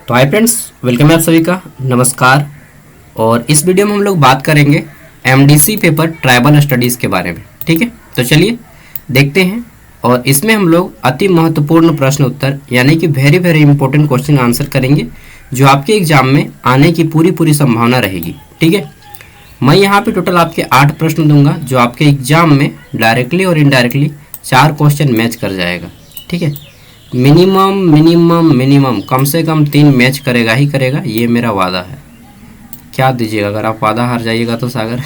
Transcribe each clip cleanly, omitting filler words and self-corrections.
तो hi friends, welcome है आप सभी का। नमस्कार। और इस वीडियो में हम लोग बात करेंगे एमडीसी पेपर ट्राइबल स्टडीज़ के बारे में। ठीक है, तो चलिए देखते हैं। और इसमें हम लोग अति महत्वपूर्ण प्रश्न उत्तर यानी कि very very important question answer करेंगे जो आपके एग्जाम में आने की पूरी संभावना रहेगी। ठीक है, मैं यहाँ पे टोटल आपके 8 प्रश्न दूंगा जो आपके एग्जाम में डायरेक्टली और इनडायरेक्टली 4 क्वेश्चन मैच कर जाएगा। ठीक है, मिनिमम कम से कम 3 मैच करेगा ही करेगा, ये मेरा वादा है। क्या दीजिएगा अगर आप वादा हार जाइएगा तो सागर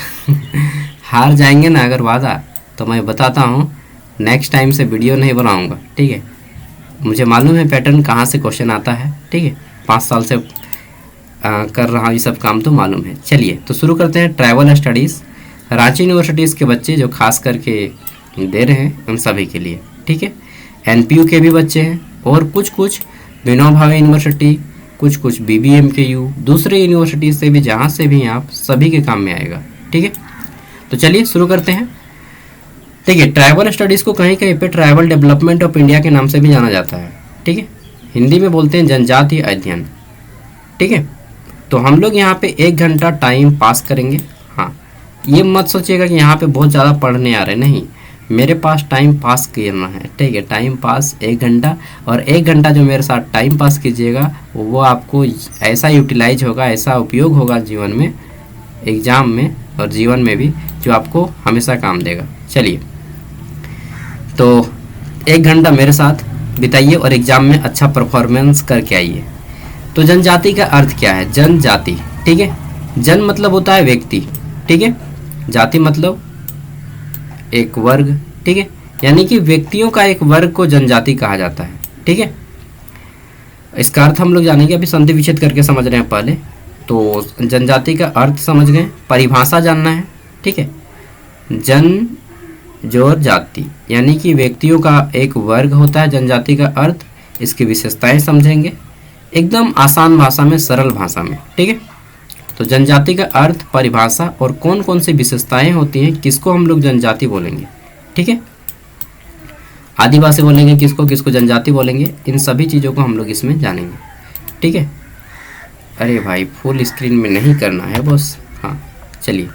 हार जाएंगे ना अगर वादा, तो मैं बताता हूँ नेक्स्ट टाइम से वीडियो नहीं बनाऊँगा। ठीक है, मुझे मालूम है पैटर्न कहाँ से क्वेश्चन आता है। ठीक है, 5 साल से कर रहा हूँ ये सब काम, तो मालूम है। चलिए तो शुरू करते हैं। ट्राइबल स्टडीज़ रांची यूनिवर्सिटीज़ के बच्चे जो खास करके दे रहे हैं उन सभी के लिए। ठीक है, एनपीयू के भी बच्चे हैं और कुछ विनोबा भावे यूनिवर्सिटी, कुछ बीबीएमकेयू, दूसरे यूनिवर्सिटी से भी, जहाँ से भी आप सभी के काम में आएगा। ठीक है, तो चलिए शुरू करते हैं। देखिए, ट्राइबल स्टडीज़ को कहीं कहीं पे ट्राइबल डेवलपमेंट ऑफ इंडिया के नाम से भी जाना जाता है। ठीक है, हिंदी में बोलते हैं जनजातीय अध्ययन। ठीक है, तो हम लोग यहाँ पे 1 घंटा टाइम पास करेंगे। हाँ, ये मत सोचिएगा कि यहाँ पे बहुत ज़्यादा पढ़ने आ रहे, नहीं, मेरे पास टाइम पास करना है। ठीक है, टाइम पास 1 घंटा, और 1 घंटा जो मेरे साथ टाइम पास कीजिएगा वो आपको ऐसा यूटिलाइज होगा, ऐसा उपयोग होगा जीवन में, एग्ज़ाम में और जीवन में भी, जो आपको हमेशा काम देगा। चलिए, तो 1 घंटा मेरे साथ बिताइए और एग्ज़ाम में अच्छा परफॉर्मेंस करके आइए। तो जनजाति का अर्थ क्या है? जनजाति, ठीक है, जन मतलब होता है व्यक्ति, ठीक है, जाति मतलब एक वर्ग। ठीक है, यानी कि व्यक्तियों का एक वर्ग को जनजाति कहा जाता है। ठीक है, इसका अर्थ हम लोग जानेंगे, अभी संधि विच्छेद करके समझ रहे हैं पहले। तो जनजाति का अर्थ समझ गए, परिभाषा जानना है। ठीक है, जन जोर जाति यानी कि व्यक्तियों का एक वर्ग होता है जनजाति का अर्थ। इसकी विशेषताएं समझेंगे एकदम आसान भाषा में, सरल भाषा में। ठीक है, तो जनजाति का अर्थ, परिभाषा और कौन कौन सी विशेषताएं होती हैं, किसको हम लोग जनजाति बोलेंगे। ठीक है, आदिवासी बोलेंगे किसको, किसको जनजाति बोलेंगे, इन सभी चीज़ों को हम लोग इसमें जानेंगे। ठीक है, अरे भाई फुल स्क्रीन में नहीं करना है बॉस। हाँ चलिए,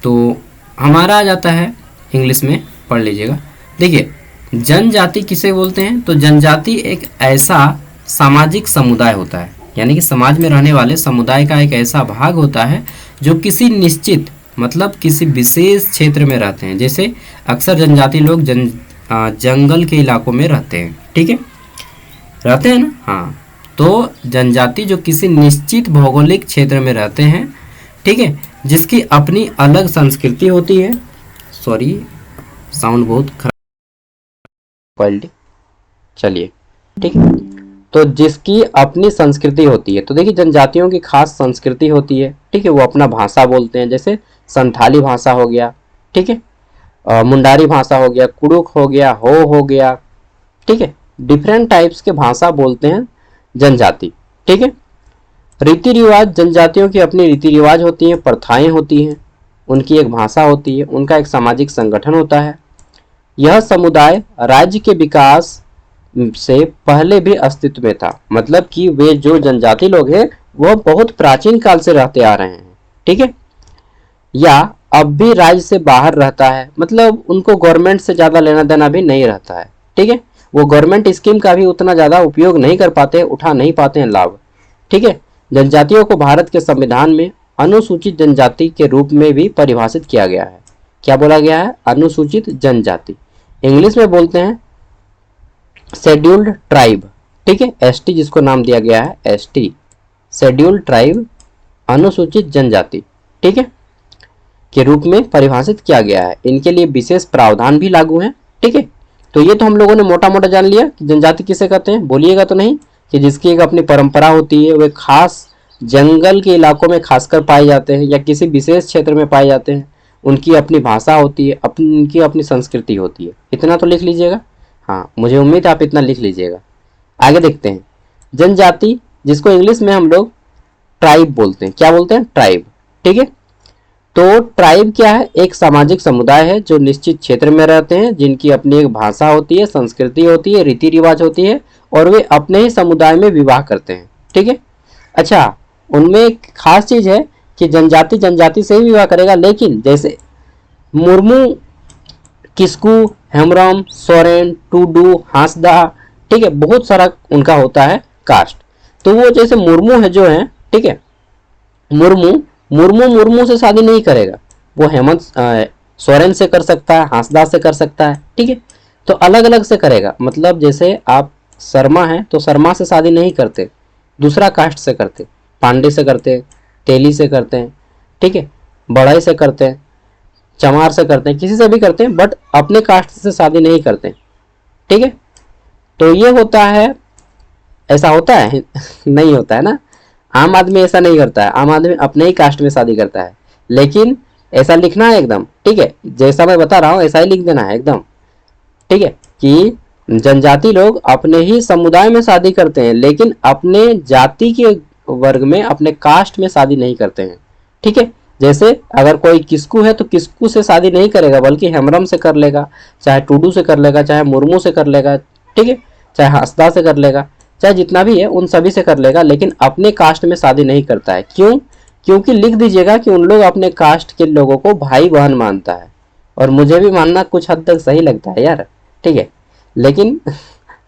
तो हमारा आ जाता है इंग्लिश में, पढ़ लीजिएगा। देखिए, जनजाति किसे बोलते हैं? तो जनजाति एक ऐसा सामाजिक समुदाय होता है, यानी कि समाज में रहने वाले समुदाय का एक ऐसा भाग होता है जो किसी निश्चित मतलब किसी विशेष क्षेत्र में रहते हैं। जैसे अक्सर जनजाति लोग जंगल के इलाकों में रहते हैं। ठीक है, रहते हैं ना। हाँ, तो जनजाति जो किसी निश्चित भौगोलिक क्षेत्र में रहते हैं, ठीक है, जिसकी अपनी अलग संस्कृति होती है। सॉरी, साउंड बहुत खराब क्वालिटी। चलिए, ठीक है, तो जिसकी अपनी संस्कृति होती है। तो देखिए, जनजातियों की खास संस्कृति होती है। ठीक है, वो अपना भाषा बोलते हैं, जैसे संथाली भाषा हो गया, ठीक है, मुंडारी भाषा हो गया, कुड़ुक हो गया, हो गया। ठीक है, डिफरेंट टाइप्स के भाषा बोलते हैं जनजाति। ठीक है, रीति रिवाज, जनजातियों की अपनी रीति रिवाज होती हैं, प्रथाएं होती हैं, उनकी एक भाषा होती है, उनका एक सामाजिक संगठन होता है। यह समुदाय राज्य के विकास से पहले भी अस्तित्व में था, मतलब कि वे जो जनजाति लोग हैं वह बहुत प्राचीन काल से रहते आ रहे हैं। ठीक है, या अब भी राज्य से बाहर रहता है, मतलब उनको गवर्नमेंट से ज़्यादा लेना देना भी नहीं रहता है। ठीक है, वो गवर्नमेंट स्कीम का भी उतना ज़्यादा उपयोग नहीं कर पाते, उठा नहीं पाते हैं लाभ। ठीक है, जनजातियों को भारत के संविधान में अनुसूचित जनजाति के रूप में भी परिभाषित किया गया है। क्या बोला गया है? अनुसूचित जनजाति। इंग्लिश में बोलते हैं शेड्यूल्ड ट्राइब। ठीक है, एसटी जिसको नाम दिया गया है, एसटी, शेड्यूल्ड ट्राइब, अनुसूचित जनजाति, ठीक है, के रूप में परिभाषित किया गया है। इनके लिए विशेष प्रावधान भी लागू हैं। ठीक है, तो ये तो हम लोगों ने मोटा मोटा जान लिया कि जनजाति किसे कहते हैं। बोलिएगा तो नहीं कि जिसकी एक अपनी परंपरा होती है, वे खास जंगल के इलाकों में खासकर पाए जाते हैं या किसी विशेष क्षेत्र में पाए जाते हैं, उनकी अपनी भाषा होती है, उनकी अपनी संस्कृति होती है। इतना तो लिख लीजिएगा। हाँ, मुझे उम्मीद है आप इतना लिख लीजिएगा। आगे देखते हैं, जनजाति जिसको इंग्लिश में हम लोग ट्राइब बोलते हैं। क्या बोलते हैं? ट्राइब। ठीक है, तो ट्राइब क्या है? एक सामाजिक समुदाय है जो निश्चित क्षेत्र में रहते हैं, जिनकी अपनी एक भाषा होती है, संस्कृति होती है, रीति रिवाज होती है, और वे अपने ही समुदाय में विवाह करते हैं। ठीक है, अच्छा, उनमें एक खास चीज है कि जनजाति जनजाति से ही विवाह करेगा, लेकिन जैसे मुर्मू, किस्कू, हेम्ब्रम, सोरेन, टूडू, हांसदा, ठीक है, बहुत सारा उनका होता है कास्ट। तो वो जैसे मुर्मू है जो है, ठीक है, मुर्मू मुर्मू मुर्मू से शादी नहीं करेगा, वो हेमंत सोरेन से कर सकता है, हांसदा से कर सकता है, ठीक है। तो अलग अलग से करेगा, मतलब जैसे आप शर्मा हैं तो शर्मा से शादी नहीं करते, दूसरा कास्ट से करते, पांडे से करते, तेली से करते हैं, ठीक है, बढ़ई से करते हैं, चमार से करते हैं, किसी से भी करते हैं, बट अपने कास्ट से शादी नहीं करते, ठीक है। तो ये होता है, ऐसा होता है नहीं होता है ना, आम आदमी ऐसा नहीं करता है, आम आदमी अपने ही कास्ट में शादी करता है। लेकिन ऐसा लिखना है एकदम, ठीक है, जैसा मैं बता रहा हूँ ऐसा ही लिख देना है एकदम, ठीक है, कि जनजाति लोग अपने ही समुदाय में शादी करते हैं, लेकिन अपने जाति के वर्ग में, अपने कास्ट में शादी नहीं करते हैं, ठीक है। जैसे अगर कोई किस्कू है तो किस्कू से शादी नहीं करेगा, बल्कि हेम्ब्रम से कर लेगा, चाहे टूडू से कर लेगा, चाहे मुर्मू से कर लेगा, ठीक है, चाहे हंसदा से कर लेगा, चाहे जितना भी है उन सभी से कर लेगा, लेकिन अपने कास्ट में शादी नहीं करता है। क्यों? क्योंकि लिख दीजिएगा कि उन लोग अपने कास्ट के लोगों को भाई बहन मानता है, और मुझे भी मानना कुछ हद तक सही लगता है यार, ठीक है। लेकिन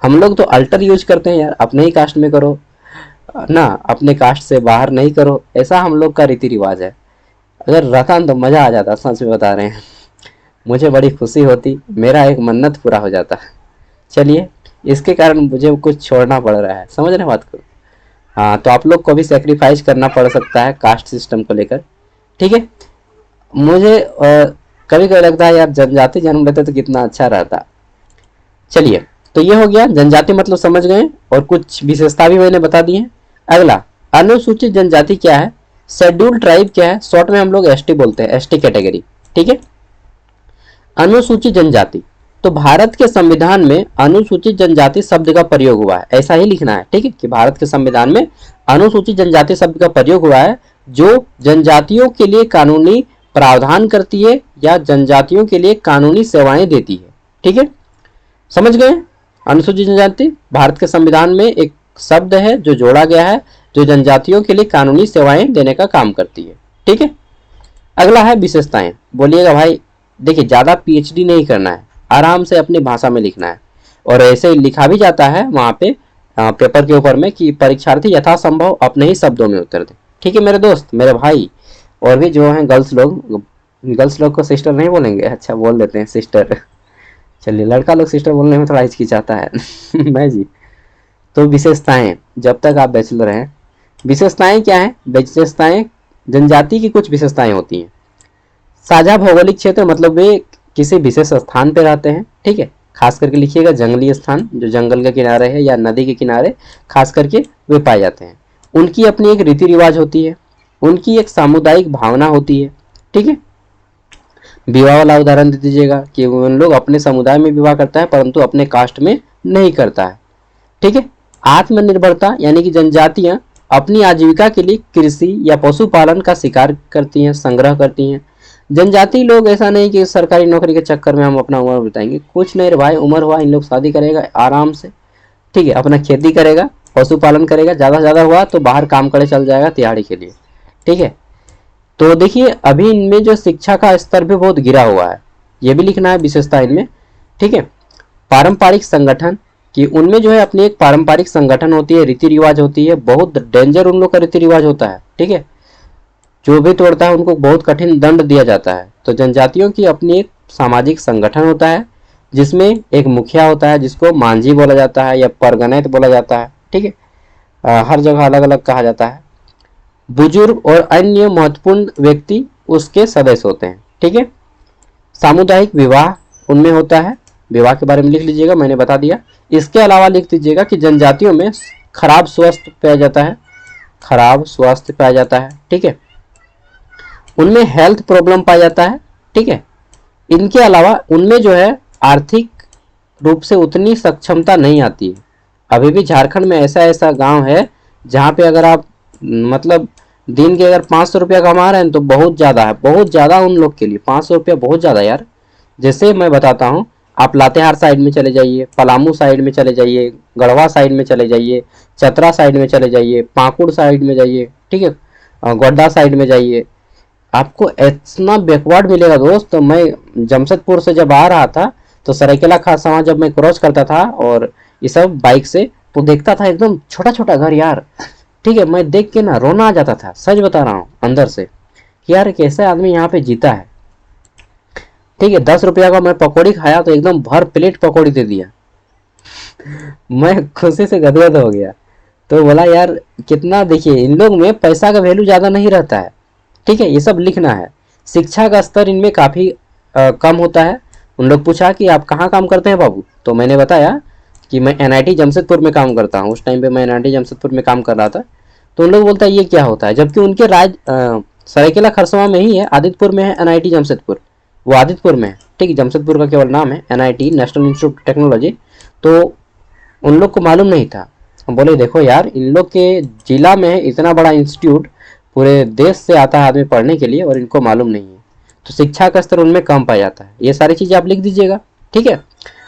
हम लोग तो अल्टर यूज करते हैं यार, अपने ही कास्ट में करो ना, अपने कास्ट से बाहर नहीं करो, ऐसा हम लोग का रीति रिवाज है। अगर रहता तो मज़ा आ जाता, सच में बता रहे हैं, मुझे बड़ी खुशी होती, मेरा एक मन्नत पूरा हो जाता। चलिए, इसके कारण मुझे कुछ छोड़ना पड़ रहा है, समझ रहे बात को। हाँ, तो आप लोग को भी सेक्रीफाइस करना पड़ सकता है कास्ट सिस्टम को लेकर, ठीक है। मुझे कभी कभी लगता है यार जनजाति जन्म लेते तो कितना अच्छा रहता। चलिए, तो ये हो गया जनजाति मतलब समझ गए, और कुछ विशेषता भी मैंने बता दी है। अगला, अनुसूचित जनजाति क्या है, शेड्यूल्ड ट्राइब क्या है, शॉर्ट में हम लोग एसटी बोलते हैं, एसटी कैटेगरी, ठीक है। अनुसूचित जनजाति, तो भारत के संविधान में अनुसूचित जनजाति शब्द का प्रयोग हुआ है, ऐसा ही लिखना है, ठीक है, कि भारत के संविधान में अनुसूचित जनजाति शब्द का प्रयोग हुआ है, जो जनजातियों के लिए कानूनी प्रावधान करती है या जनजातियों के लिए कानूनी सेवाएं देती है, ठीक है, समझ गए। अनुसूचित जनजाति भारत के संविधान में एक शब्द है जो जोड़ा गया है, जो जनजातियों के लिए कानूनी सेवाएं देने का काम करती है, ठीक है। अगला है विशेषताएं, बोलिएगा भाई। देखिए, ज़्यादा पीएचडी नहीं करना है, आराम से अपनी भाषा में लिखना है, और ऐसे लिखा भी जाता है वहाँ पे पेपर के ऊपर में कि परीक्षार्थी यथासंभव अपने ही शब्दों में उत्तर दे, ठीक है मेरे दोस्त, मेरे भाई, और भी जो हैं गर्ल्स लोग को सिस्टर नहीं बोलेंगे, अच्छा बोल देते हैं सिस्टर। चलिए, लड़का लोग सिस्टर बोलने में थोड़ा हिचकिचाता है मैं जी। तो विशेषताएं, जब तक आप बैचलर हैं, विशेषताएं क्या है, विशेषताएं जनजाति की कुछ विशेषताएं होती हैं। साझा भौगोलिक क्षेत्र, मतलब वे किसी विशेष स्थान पे रहते हैं, ठीक है, खास करके लिखिएगा जंगली स्थान, जो जंगल के किनारे है या नदी के किनारे खास करके वे पाए जाते हैं। उनकी अपनी एक रीति रिवाज होती है, उनकी एक सामुदायिक भावना होती है, ठीक है। विवाह वाला उदाहरण दे दीजिएगा कि उन लोग अपने समुदाय में विवाह करता है परंतु अपने कास्ट में नहीं करता है, ठीक है। आत्मनिर्भरता, यानी कि जनजातियां अपनी आजीविका के लिए कृषि या पशुपालन का शिकार करती हैं, संग्रह करती हैं। जनजाति लोग ऐसा नहीं कि सरकारी नौकरी के चक्कर में हम अपना उम्र बिताएंगे, कुछ नहीं रे भाई, उम्र हुआ इन लोग शादी करेगा आराम से, ठीक है, अपना खेती करेगा, पशुपालन करेगा, ज़्यादा से ज़्यादा हुआ तो बाहर काम करे चल जाएगा तिहाड़ी के लिए, ठीक है। तो देखिए, अभी इनमें जो शिक्षा का स्तर भी बहुत गिरा हुआ है, ये भी लिखना है विशेषता इनमें, ठीक है। पारंपरिक संगठन, कि उनमें जो है अपनी एक पारंपरिक संगठन होती है, रीति रिवाज होती है, बहुत डेंजर उन लोग का रीति रिवाज होता है, ठीक है, जो भी तोड़ता है उनको बहुत कठिन दंड दिया जाता है। तो जनजातियों की अपनी एक सामाजिक संगठन होता है, जिसमें एक मुखिया होता है जिसको मांझी बोला जाता है या परगनैत बोला जाता है, ठीक है, हर जगह अलग अलग कहा जाता है। बुजुर्ग और अन्य महत्वपूर्ण व्यक्ति उसके सदस्य होते हैं, ठीक है। सामुदायिक विवाह उनमें होता है, विवाह के बारे में लिख लीजिएगा, मैंने बता दिया। इसके अलावा लिख दीजिएगा कि जनजातियों में खराब स्वास्थ्य पाया जाता है, खराब स्वास्थ्य पाया जाता है, ठीक है, उनमें हेल्थ प्रॉब्लम पाया जाता है, ठीक है। इनके अलावा उनमें जो है आर्थिक रूप से उतनी सक्षमता नहीं आती है। अभी भी झारखंड में ऐसा ऐसा गांव है जहाँ पे अगर आप मतलब दिन के अगर 500 रुपया कमा रहे हैं तो बहुत ज़्यादा है, बहुत ज़्यादा उन लोग के लिए 500 रुपया बहुत ज़्यादा यार। जैसे मैं बताता हूँ, आप लातेहार साइड में चले जाइए, पलामू साइड में चले जाइए, गढ़वा साइड में चले जाइए, चतरा साइड में चले जाइए, पाकुड़ साइड में जाइए, ठीक है, गोड्डा साइड में जाइए, आपको इतना बैकवर्ड मिलेगा दोस्त। तो मैं जमशेदपुर से जब आ रहा था तो सरायकेला खारसावां जब मैं क्रॉस करता था और ये सब बाइक से, तो देखता था एकदम छोटा छोटा घर यार, ठीक है, मैं देख के ना रोना आ जाता था, सच बता रहा हूँ अंदर से, कि यार कैसे आदमी यहाँ पे जीता है। ठीक है, 10 रुपया का मैं पकौड़ी खाया तो एकदम भर प्लेट पकौड़ी दे दिया, मैं खुशी से गदगद हो गया। तो बोला यार कितना, देखिए इन लोग में पैसा का वैल्यू ज़्यादा नहीं रहता है, ठीक है, ये सब लिखना है। शिक्षा का स्तर इनमें काफ़ी कम होता है। उन लोग पूछा कि आप कहाँ काम करते हैं बाबू, तो मैंने बताया कि मैं एनआईटी जमशेदपुर में काम करता हूँ। उस टाइम पे मैं एनआईटी जमशेदपुर में काम कर रहा था। तो उन लोग बोलता है ये क्या होता है, जबकि उनके सरायकेला खरसावां में ही है, आदितपुर में है एनआईटी जमशेदपुर, वो आदितपुर में है, ठीक है, जमशेदपुर का केवल नाम है NIT, national institute of technology. तो उन लोग को मालूम नहीं था। हम बोले देखो यार, इन लोग के जिला में इतना बड़ा इंस्टीट्यूट, पूरे देश से आता है आदमी पढ़ने के लिए, और इनको मालूम नहीं है। तो शिक्षा का स्तर उनमें कम पाया जाता है। ये सारी चीज़ें आप लिख दीजिएगा, ठीक है।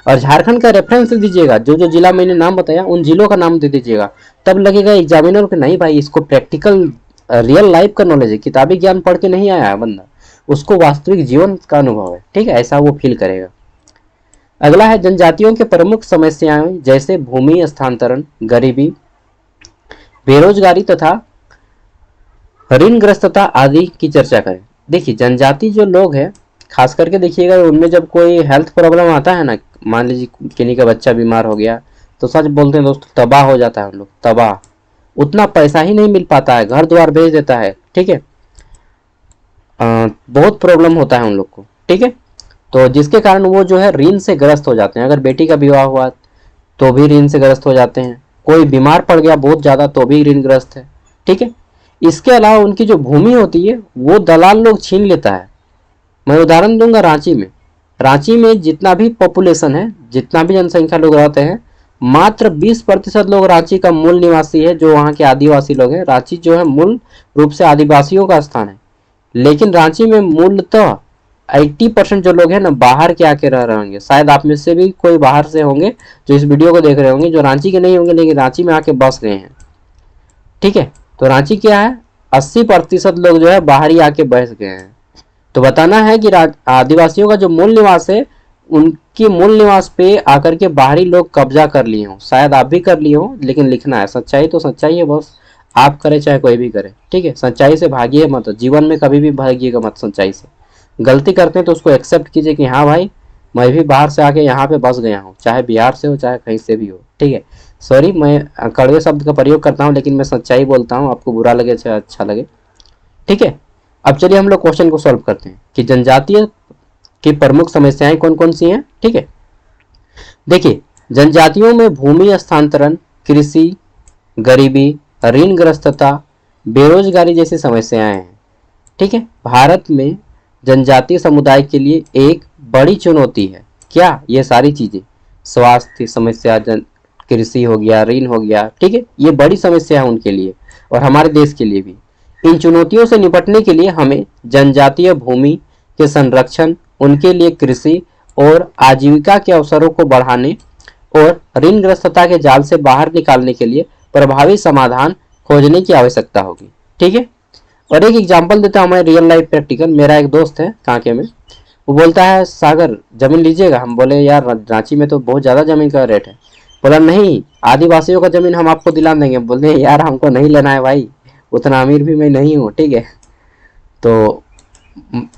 और झारखंड का रेफरेंस दे दीजिएगा, जो जो जिला मैंने नाम बताया उन जिलों का नाम दे दीजिएगा, तब लगेगा एग्जामिनर को नहीं भाई इसको प्रैक्टिकल रियल लाइफ का नॉलेज है, किताबी ज्ञान पढ़ के नहीं आया है बंदा, उसको वास्तविक जीवन का अनुभव है, ठीक है, ऐसा वो फील करेगा। अगला है जनजातियों के प्रमुख समस्याएं जैसे भूमि स्थानांतरण, गरीबी, बेरोजगारी तथा ऋणग्रस्तता आदि की चर्चा करें। देखिए जनजाति जो लोग हैं, खास करके देखिएगा, उनमें जब कोई हेल्थ प्रॉब्लम आता है ना, मान लीजिए किन्हीं का बच्चा बीमार हो गया, तो सच बोलते हैं दोस्तों तबाह हो जाता है उन लोग, तबाह, उतना पैसा ही नहीं मिल पाता है, घर द्वार भेज देता है, ठीक है, बहुत प्रॉब्लम होता है उन लोग को, ठीक है। तो जिसके कारण वो जो है ऋण से ग्रस्त हो जाते हैं। अगर बेटी का विवाह हुआ तो भी ऋण से ग्रस्त हो जाते हैं, कोई बीमार पड़ गया बहुत ज़्यादा तो भी ऋणग्रस्त है, ठीक है। इसके अलावा उनकी जो भूमि होती है वो दलाल लोग छीन लेता है। मैं उदाहरण दूंगा रांची में, रांची में जितना भी पॉपुलेशन है, जितना भी जनसंख्या लोग रहते हैं, मात्र 20% लोग रांची का मूल निवासी है, जो वहाँ के आदिवासी लोग हैं। रांची जो है मूल रूप से आदिवासियों का स्थान है, लेकिन रांची में मूलतः 80% जो लोग हैं ना बाहर के आके रह रहे होंगे। शायद आप में से भी कोई बाहर से होंगे जो इस वीडियो को देख रहे होंगे, जो रांची के नहीं होंगे लेकिन रांची में आके बस गए हैं, ठीक है। तो रांची क्या है, 80% लोग जो है बाहर ही आके बस गए हैं। तो बताना है कि आदिवासियों का जो मूल निवास है, उनके मूल निवास पे आकर के बाहरी लोग कब्जा कर लिए हों। शायद आप भी कर लिए हो, लेकिन लिखना है, सच्चाई तो सच्चाई है बस, आप करे चाहे कोई भी करे, ठीक है। सच्चाई से भागिए मत, जीवन में कभी भी भागिएगा मत सच्चाई से। गलती करते हैं तो उसको एक्सेप्ट कीजिए कि हाँ भाई मैं भी बाहर से आके यहाँ पे बस गया हूँ, चाहे बिहार से हो चाहे कहीं से भी हो, ठीक है। सॉरी मैं कड़वे शब्द का प्रयोग करता हूँ, लेकिन मैं सच्चाई बोलता हूँ, आपको बुरा लगे चाहे अच्छा लगे, ठीक है। अब चलिए हम लोग क्वेश्चन को सॉल्व करते हैं कि जनजातीय की प्रमुख समस्याएं कौन कौन सी हैं, ठीक है। देखिए जनजातियों में भूमि हस्तांतरण, कृषि, गरीबी, ऋणग्रस्तता, बेरोजगारी जैसी समस्याएं हैं, ठीक है। भारत में जनजातीय समुदाय के लिए एक बड़ी चुनौती है क्या, ये सारी चीजें, स्वास्थ्य समस्या, कृषि हो गया, ऋण हो गया, ठीक है, ये बड़ी समस्या है उनके लिए और हमारे देश के लिए भी। इन चुनौतियों से निपटने के लिए हमें जनजातीय भूमि के संरक्षण, उनके लिए कृषि और आजीविका के अवसरों को बढ़ाने और ऋणग्रस्तता के जाल से बाहर निकालने के लिए प्रभावी समाधान खोजने की आवश्यकता होगी, ठीक है। और एक एग्जांपल देता हूँ मैं, रियल लाइफ प्रैक्टिकल। मेरा एक दोस्त है कांके में, वो बोलता है सागर जमीन लीजिएगा। हम बोले यार रांची में तो बहुत ज़्यादा जमीन का रेट है। बोला नहीं, आदिवासियों का जमीन हम आपको दिला देंगे। बोलते यार हमको नहीं लेना है भाई, उतना अमीर भी मैं नहीं हूँ, ठीक है। तो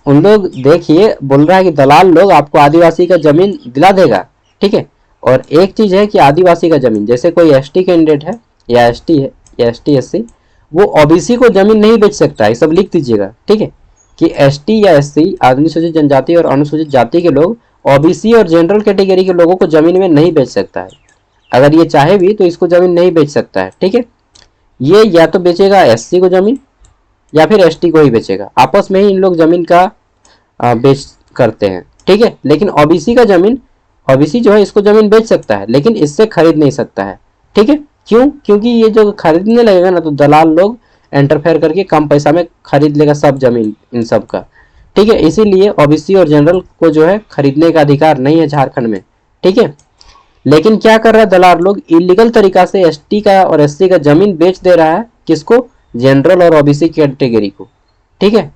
उन लोग देखिए बोल रहा है कि दलाल लोग आपको आदिवासी का जमीन दिला देगा, ठीक है। और एक चीज़ है कि आदिवासी का जमीन, जैसे कोई एसटी कैंडिडेट है या एसटी है या एसटी एससी, वो ओबीसी को जमीन नहीं बेच सकता है, सब लिख दीजिएगा, ठीक है। कि एसटी या एससी, अनुसूचित जनजाति और अनुसूचित जाति के लोग ओबीसी और जनरल कैटेगरी के लोगों को जमीन में नहीं बेच सकता है। अगर ये चाहे भी तो इसको जमीन नहीं बेच सकता है, ठीक है। ये या तो बेचेगा एससी को जमीन या फिर एसटी को ही बेचेगा, आपस में ही इन लोग जमीन का बेच करते हैं, ठीक है। लेकिन ओबीसी का जमीन, ओबीसी जो है इसको जमीन बेच सकता है लेकिन इससे खरीद नहीं सकता है, ठीक है। क्यों, क्योंकि ये जो खरीदने लगेगा ना तो दलाल लोग इंटरफेयर करके कम पैसा में खरीद लेगा सब जमीन इन सब का, ठीक है, इसीलिए ओबीसी और जनरल को जो है खरीदने का अधिकार नहीं है झारखंड में। ठीक है, लेकिन क्या कर रहा है दलाल लोग, इलीगल तरीका से एसटी का और एससी का जमीन बेच दे रहा है। किसको? जनरल और ओबीसी कैटेगरी को। ठीक है,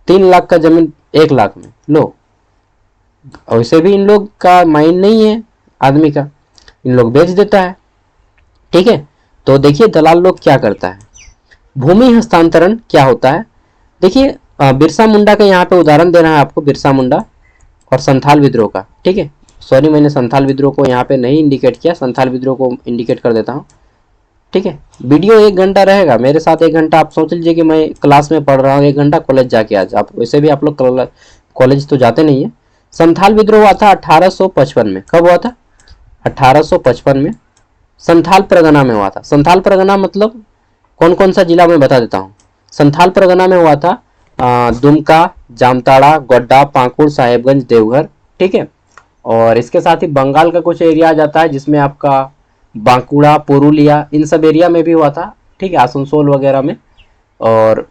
3 लाख का जमीन 1 लाख में लो। वैसे भी इन लोग का माइंड नहीं है आदमी का, इन लोग बेच देता है। ठीक है, तो देखिए दलाल लोग क्या करता है। भूमि हस्तांतरण क्या होता है, देखिए बिरसा मुंडा का यहाँ पे उदाहरण देना है आपको, बिरसा मुंडा और संथाल विद्रोह का। ठीक है, सॉरी मैंने संथाल विद्रोह को यहाँ पे नहीं इंडिकेट किया, संथाल विद्रोह को इंडिकेट कर देता हूँ। ठीक है, वीडियो 1 घंटा रहेगा, मेरे साथ 1 घंटा आप सोच लीजिए कि मैं क्लास में पढ़ रहा हूँ, 1 घंटा कॉलेज जाके आज, आप वैसे भी आप लोग कॉलेज तो जाते नहीं है। संथाल विद्रोह हुआ था 1855 में। कब हुआ था? 1855 में संथाल परगना में हुआ था। संथाल परगना मतलब कौन कौन सा जिला, मैं बता देता हूँ। संथाल परगना में हुआ था दुमका, जामताड़ा, गोड्डा, पाकुड़, साहेबगंज, देवघर। ठीक है, और इसके साथ ही बंगाल का कुछ एरिया आ जाता है जिसमें आपका बांकुड़ा, पुरुलिया, इन सब एरिया में भी हुआ था। ठीक है, आसनसोल वगैरह में, और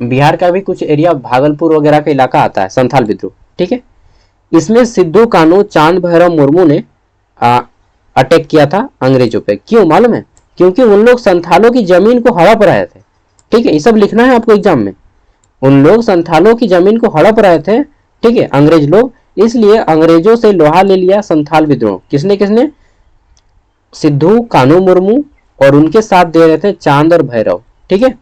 बिहार का भी कुछ एरिया, भागलपुर वगैरह का इलाका आता है संथाल विद्रोह। ठीक है, इसमें सिद्धू कान्हू चांद भैरव मुर्मू ने अटैक किया था अंग्रेजों पे। क्यों मालूम है? क्योंकि उन लोग संथालों की जमीन को हड़प रहे थे। ठीक है, ये सब लिखना है आपको एग्जाम में। उन लोग संथालों की जमीन को हड़प रहे थे। ठीक है, अंग्रेज लोग, इसलिए अंग्रेजों से लोहा ले लिया संथाल विद्रोह। किसने किसने? सिद्धू कान्हू मुर्मू, और उनके साथ दे रहे थे चांद और भैरव। ठीक है,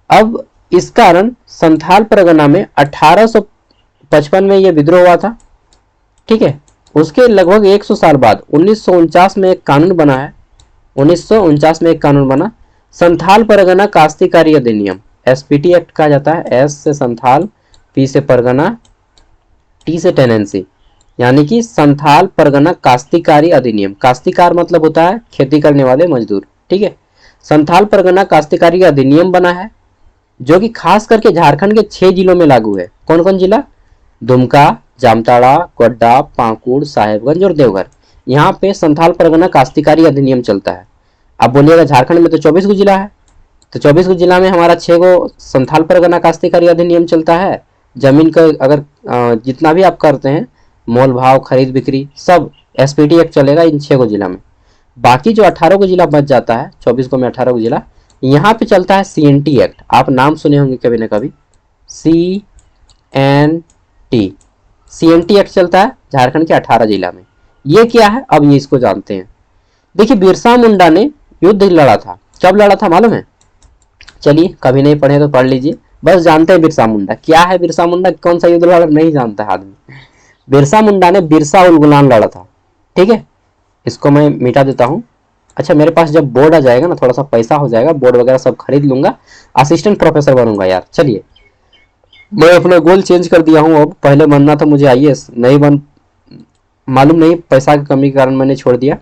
अब इस कारण संथाल परगना में 1855 में यह विद्रोह हुआ था। ठीक है, उसके लगभग 100 साल बाद 1949 में एक कानून बना है। 1949 में एक कानून बना, संथाल परगना काश्तकारी अधिनियम, एसपीटी एक्ट कहा जाता है। एस से संथाल, पी से परगना, टी से टेनेंसी, यानी कि संथाल परगना काश्तकारी अधिनियम। काश्तकार मतलब होता है खेती करने वाले मजदूर। ठीक है, संथाल परगना काश्तकारी अधिनियम बना है, जो कि खास करके झारखंड के 6 जिलों में लागू है। कौन कौन जिला? दुमका, जामताड़ा, गोड्डा, पाकुड़, साहेबगंज और देवघर। यहाँ पे संथाल परगना काश्तकारी अधिनियम चलता है। आप बोलिएगा झारखंड में तो 24 गो जिला है, तो 24 गो जिला में हमारा 6 गो संथाल परगना काश्तकारी अधिनियम चलता है। जमीन का अगर जितना भी आप करते हैं, मोल भाव, खरीद बिक्री, सब एसपीटी एक्ट चलेगा इन 6 गो जिला में। बाकी जो 18 को जिला बच जाता है, 24 को में 18 को जिला, यहाँ पे चलता है सीएनटी एक्ट। आप नाम सुने होंगे कभी ना कभी, सीएनटी, सीएनटी एक्ट चलता है झारखंड के 18 जिला में। ये क्या है, अब ये इसको जानते हैं। देखिए बिरसा मुंडा ने युद्ध लड़ा था। कब लड़ा था मालूम है? चलिए, कभी नहीं पढ़े तो पढ़ लीजिए, बस जानते हैं बिरसा मुंडा क्या है। बिरसा मुंडा कौन सा युद्ध लड़ा नहीं जानता आदमी। बिरसा मुंडा ने बिरसा उल गुलान लड़ा था। ठीक है, इसको मैं मिटा देता हूँ। अच्छा, मेरे पास जब बोर्ड आ जाएगा ना, थोड़ा सा पैसा हो जाएगा, बोर्ड वगैरह सब खरीद लूंगा, असिस्टेंट प्रोफेसर बनूंगा यार। चलिए, मैं अपना गोल चेंज कर दिया हूँ। अब पहले बनना था मुझे आईएएस, नहीं बन, मालूम नहीं पैसा की कमी के कारण मैंने छोड़ दिया,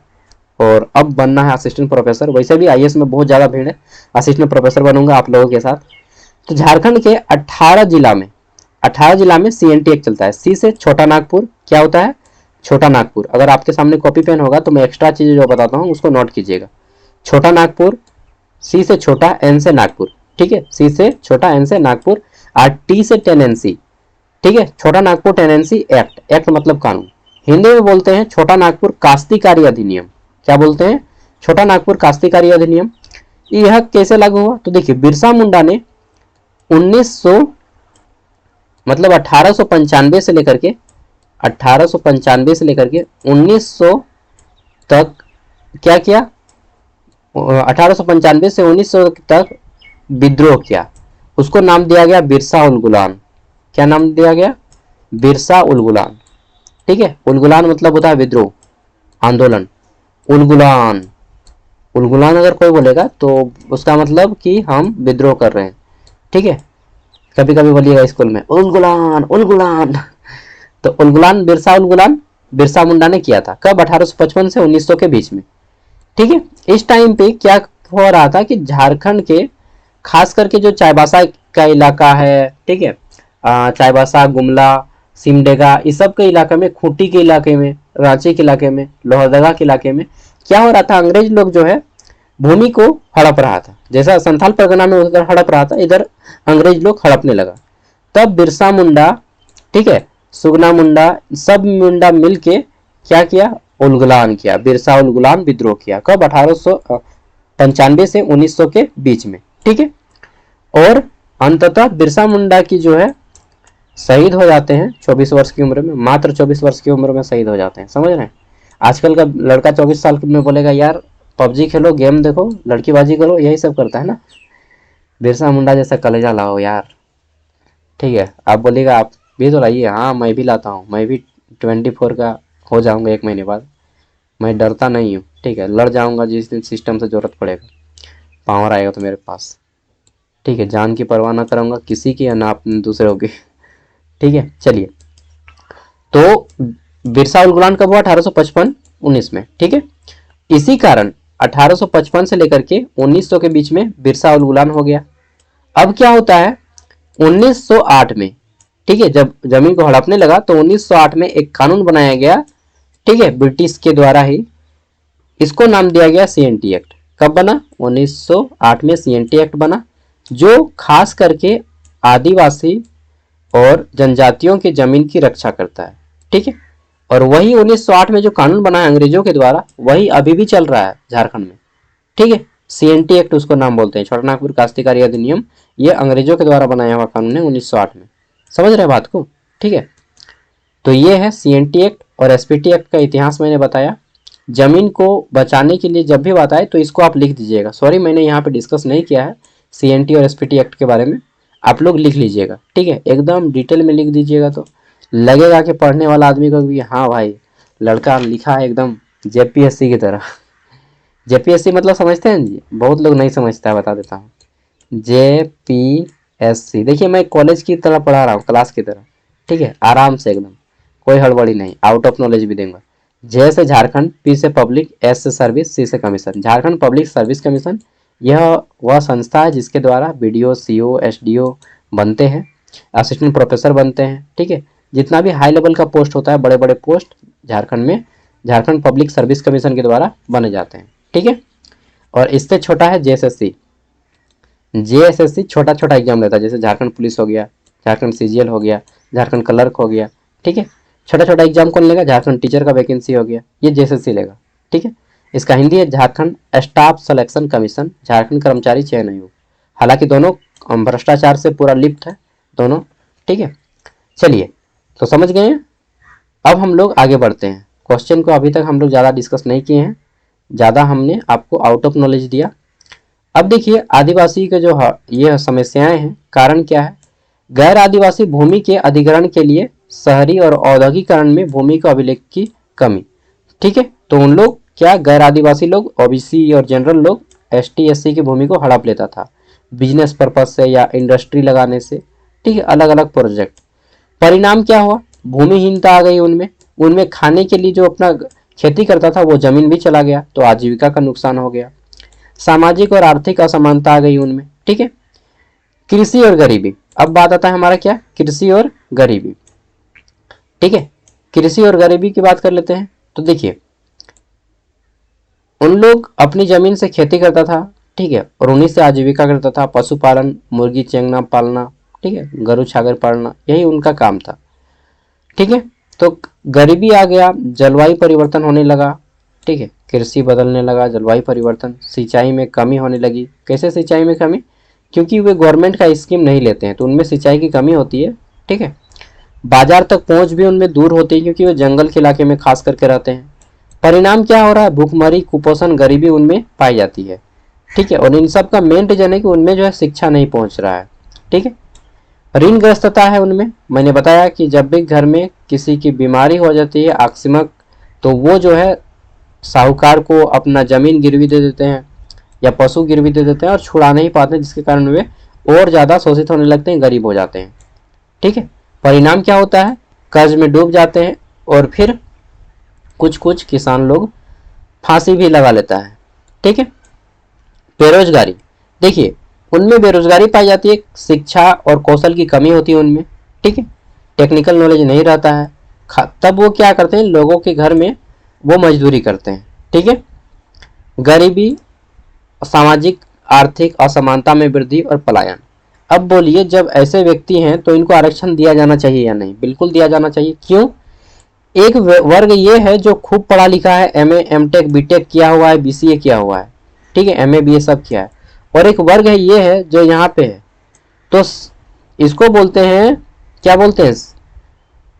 और अब बनना है असिस्टेंट प्रोफेसर। वैसे भी आईएएस में बहुत ज़्यादा भीड़ है, असिस्टेंट प्रोफेसर बनूंगा आप लोगों के साथ। तो झारखंड के 18 जिला में सीएनटी एक्ट चलता है। सी से छोटा नागपुर, क्या होता है? छोटा नागपुर। अगर आपके सामने कॉपी पेन होगा तो मैं एक्स्ट्रा चीज़ें जो बताता हूँ उसको नोट कीजिएगा। छोटा नागपुर, सी से छोटा, एन से नागपुर। ठीक है, सी से छोटा, एन से नागपुर, और टी से टेनेंसी। ठीक है, छोटा नागपुर टेनेंसी एक्ट, एक्ट मतलब कानून। हिंदी में बोलते हैं छोटा नागपुर काश्तकारी अधिनियम। क्या बोलते हैं? छोटा नागपुर काश्तकारी अधिनियम। यह कैसे लागू हुआ? तो देखिए बिरसा मुंडा ने 1900 मतलब 1895 से लेकर के 1900 तक क्या किया? 1895 से 1900 तक विद्रोह किया। उसको नाम दिया गया बिरसा उल गुलान। क्या नाम दिया गया? बिरसा उल गुलान। ठीक है, उल गुलान मतलब होता है विद्रोह, आंदोलन। उलगुलान, उलगुलान अगर कोई बोलेगा तो उसका मतलब कि हम विद्रोह कर रहे हैं। ठीक है, कभी कभी बोलिएगा स्कूल में उलगुलान उलगुलान। तो उलगुलान, बिरसा मुंडा ने किया था। कब? 1855 से 1900 के बीच में। ठीक है, इस टाइम पे क्या हो रहा था कि झारखंड के खास करके जो चाईबासा का इलाका है, ठीक है, चाईबासा, गुमला, सिमडेगा, इस सब के इलाके में, खूंटी के इलाके में, रांची के इलाके में, लोहरदगा के इलाके में क्या हो रहा था? अंग्रेज लोग जो है भूमि को हड़प रहा था। जैसा संथाल परगना में उधर हड़प रहा था, इधर अंग्रेज लोग हड़पने लगा। तब बिरसा मुंडा, ठीक है, सुगना मुंडा, सब मुंडा मिलके क्या किया, उलगुलान किया, बिरसा उलगुलान विद्रोह किया। कब, 1895 से 1900 के बीच में, ठीक है। और अंततः बिरसा मुंडा की जो है शहीद हो जाते हैं 24 वर्ष की उम्र में, मात्र 24 वर्ष की उम्र में शहीद हो जाते हैं, समझ रहे हैं। आजकल का लड़का 24 साल में बोलेगा यार पबजी खेलो, गेम देखो, लड़कीबाजी करो, यही सब करता है ना। बिरसा मुंडा जैसा कलेजा लाओ यार, ठीक है। आप बोलेगा आप भी तो लाइए, हाँ मैं भी लाता हूँ, मैं भी 24 का हो जाऊंगा 1 महीने बाद। मैं डरता नहीं हूँ, ठीक है, लड़ जाऊंगा जिस दिन सिस्टम से जरूरत पड़ेगा, पावर आएगा तो मेरे पास, ठीक है। जान की परवाह ना करूंगा किसी की या ना अपने दूसरों की, ठीक है। चलिए, तो बिरसा उल गुलान कब हुआ, 1855-19 में, ठीक है। इसी कारण 1855 से लेकर के 1900 के बीच में बिरसा उल गुलान हो गया। अब क्या होता है, 1908 में, ठीक है, जब जमीन को हड़पने लगा तो 1908 में एक कानून बनाया गया, ठीक है, ब्रिटिश के द्वारा ही। इसको नाम दिया गया सीएनटी एक्ट। कब बना, 1908 में सीएनटी एक्ट बना, जो खास करके आदिवासी और जनजातियों के जमीन की रक्षा करता है, ठीक है। और वही 1908 में जो कानून बना है अंग्रेजों के द्वारा, वही अभी भी चल रहा है झारखंड में, ठीक है। सीएनटी एक्ट उसको नाम बोलते हैं, छोटानागपुर काश्तकारी अधिनियम। ये अंग्रेजों के द्वारा बनाया हुआ कानून है 1908 में, समझ रहे बात को, ठीक है। तो ये है सीएनटी एक्ट और एसपीटी एक्ट का इतिहास मैंने बताया। जमीन को बचाने के लिए जब भी बात आए तो इसको आप लिख दीजिएगा। सॉरी मैंने यहाँ पे डिस्कस नहीं किया है सीएनटी और एसपीटी एक्ट के बारे में, आप लोग लिख लीजिएगा, ठीक है, एकदम डिटेल में लिख दीजिएगा, तो लगेगा कि पढ़ने वाला आदमी को भी हाँ भाई लड़का लिखा है एकदम जेपीएससी की तरह। जेपीएससी मतलब समझते हैं जी, बहुत लोग नहीं समझता है, बता देता हूँ। जेपीएससी, देखिए मैं कॉलेज की तरह पढ़ा रहा हूँ, क्लास की तरह, ठीक है, आराम से एकदम, कोई हड़बड़ी नहीं, आउट ऑफ नॉलेज भी देंगे। जे से झारखंड, पी से पब्लिक, एस से सर्विस, सी से commission. Jharkhand public service commission यह वह संस्था है जिसके द्वारा बीडीओ, सीओ, एसडीओ बनते हैं, असिस्टेंट प्रोफेसर बनते हैं, ठीक है। जितना भी हाई लेवल का पोस्ट होता है, बड़े बड़े पोस्ट झारखंड में झारखंड पब्लिक सर्विस कमीशन के द्वारा बने जाते हैं, ठीक है। और इससे छोटा है जेएसएससी। जेएसएससी छोटा छोटा एग्जाम लेता है, जैसे झारखंड पुलिस हो गया, झारखंड सीजीएल हो गया, झारखंड क्लर्क हो गया, ठीक है। छोटा छोटा एग्जाम कौन लेगा, झारखंड टीचर का वैकेंसी हो गया, ये जेएसएससी लेगा, ठीक है। इसका हिंदी है Jharkhand staff selection commission, Jharkhand कर्मचारी चयन आयोग। हालांकि दोनों भ्रष्टाचार से पूरा लिप्त है दोनों, ठीक है। चलिए, तो समझ गए हैं। अब हम लोग आगे बढ़ते हैं। क्वेश्चन को अभी तक हम लोग ज़्यादा डिस्कस नहीं किए हैं, ज़्यादा हमने आपको आउट ऑफ नॉलेज दिया। अब देखिए आदिवासी के जो ये समस्याएं हैं, कारण क्या है। गैर आदिवासी भूमि के अधिग्रहण के लिए शहरी और औद्योगिकरण में भूमि का अभिलेख की कमी, ठीक है। तो उन लोग क्या, गैर आदिवासी लोग, ओबीसी और जनरल लोग एसटी एससी की भूमि को हड़प लेता था बिजनेस पर्पज से या इंडस्ट्री लगाने से, ठीक है, अलग अलग प्रोजेक्ट। परिणाम क्या हुआ, भूमिहीनता आ गई उनमें, उनमें खाने के लिए जो अपना खेती करता था वो जमीन भी चला गया, तो आजीविका का नुकसान हो गया। सामाजिक और आर्थिक असमानता आ गई उनमें, ठीक है। कृषि और गरीबी, अब बात आता है हमारा क्या, कृषि और गरीबी, ठीक है। कृषि और गरीबी की बात कर लेते हैं। तो देखिए उन लोग अपनी जमीन से खेती करता था, ठीक है, और उन्हीं से आजीविका करता था, पशुपालन, मुर्गी चेंगना पालना, ठीक है, गरु छागर पालना, यही उनका काम था, ठीक है। तो गरीबी आ गया, जलवायु परिवर्तन होने लगा, ठीक है, कृषि बदलने लगा, जलवायु परिवर्तन, सिंचाई में कमी होने लगी। कैसे सिंचाई में कमी, क्योंकि वे गवर्नमेंट का स्कीम नहीं लेते हैं तो उनमें सिंचाई की कमी होती है, ठीक है। बाजार तक पहुंच भी उनमें दूर होती है क्योंकि वो जंगल के इलाके में खास करके रहते हैं। परिणाम क्या हो रहा है, भूखमरी, कुपोषण, गरीबी उनमें पाई जाती है, ठीक है। और इन सब का मेन रीजन है कि उनमें जो है शिक्षा नहीं पहुंच रहा है, ठीक है। ऋणग्रस्तता है उनमें, मैंने बताया कि जब भी घर में किसी की बीमारी हो जाती है आकस्मिक, तो वो जो है साहूकार को अपना जमीन गिरवी दे देते हैं या पशु गिरवी दे देते हैं और छुड़ा नहीं पाते, जिसके कारण वे और ज़्यादा शोषित होने लगते हैं, गरीब हो जाते हैं, ठीक है। परिणाम क्या होता है, कर्ज में डूब जाते हैं और फिर कुछ कुछ किसान लोग फांसी भी लगा लेता है, ठीक है। बेरोजगारी, देखिए उनमें बेरोजगारी पाई जाती है, शिक्षा और कौशल की कमी होती है उनमें, ठीक है, टेक्निकल नॉलेज नहीं रहता है। तब वो क्या करते हैं, लोगों के घर में वो मजदूरी करते हैं, ठीक है। गरीबी, सामाजिक आर्थिक असमानता में वृद्धि और पलायन। अब बोलिए, जब ऐसे व्यक्ति हैं तो इनको आरक्षण दिया जाना चाहिए या नहीं? बिल्कुल दिया जाना चाहिए। क्यों? एक वर्ग ये है जो खूब पढ़ा लिखा है, एमए एमटेक बीटेक किया हुआ है, बीसीए किया हुआ है, ठीक है, एमए बीए सब किया है, और एक वर्ग है ये है जो यहाँ पे है। तो इसको बोलते हैं, क्या बोलते हैं,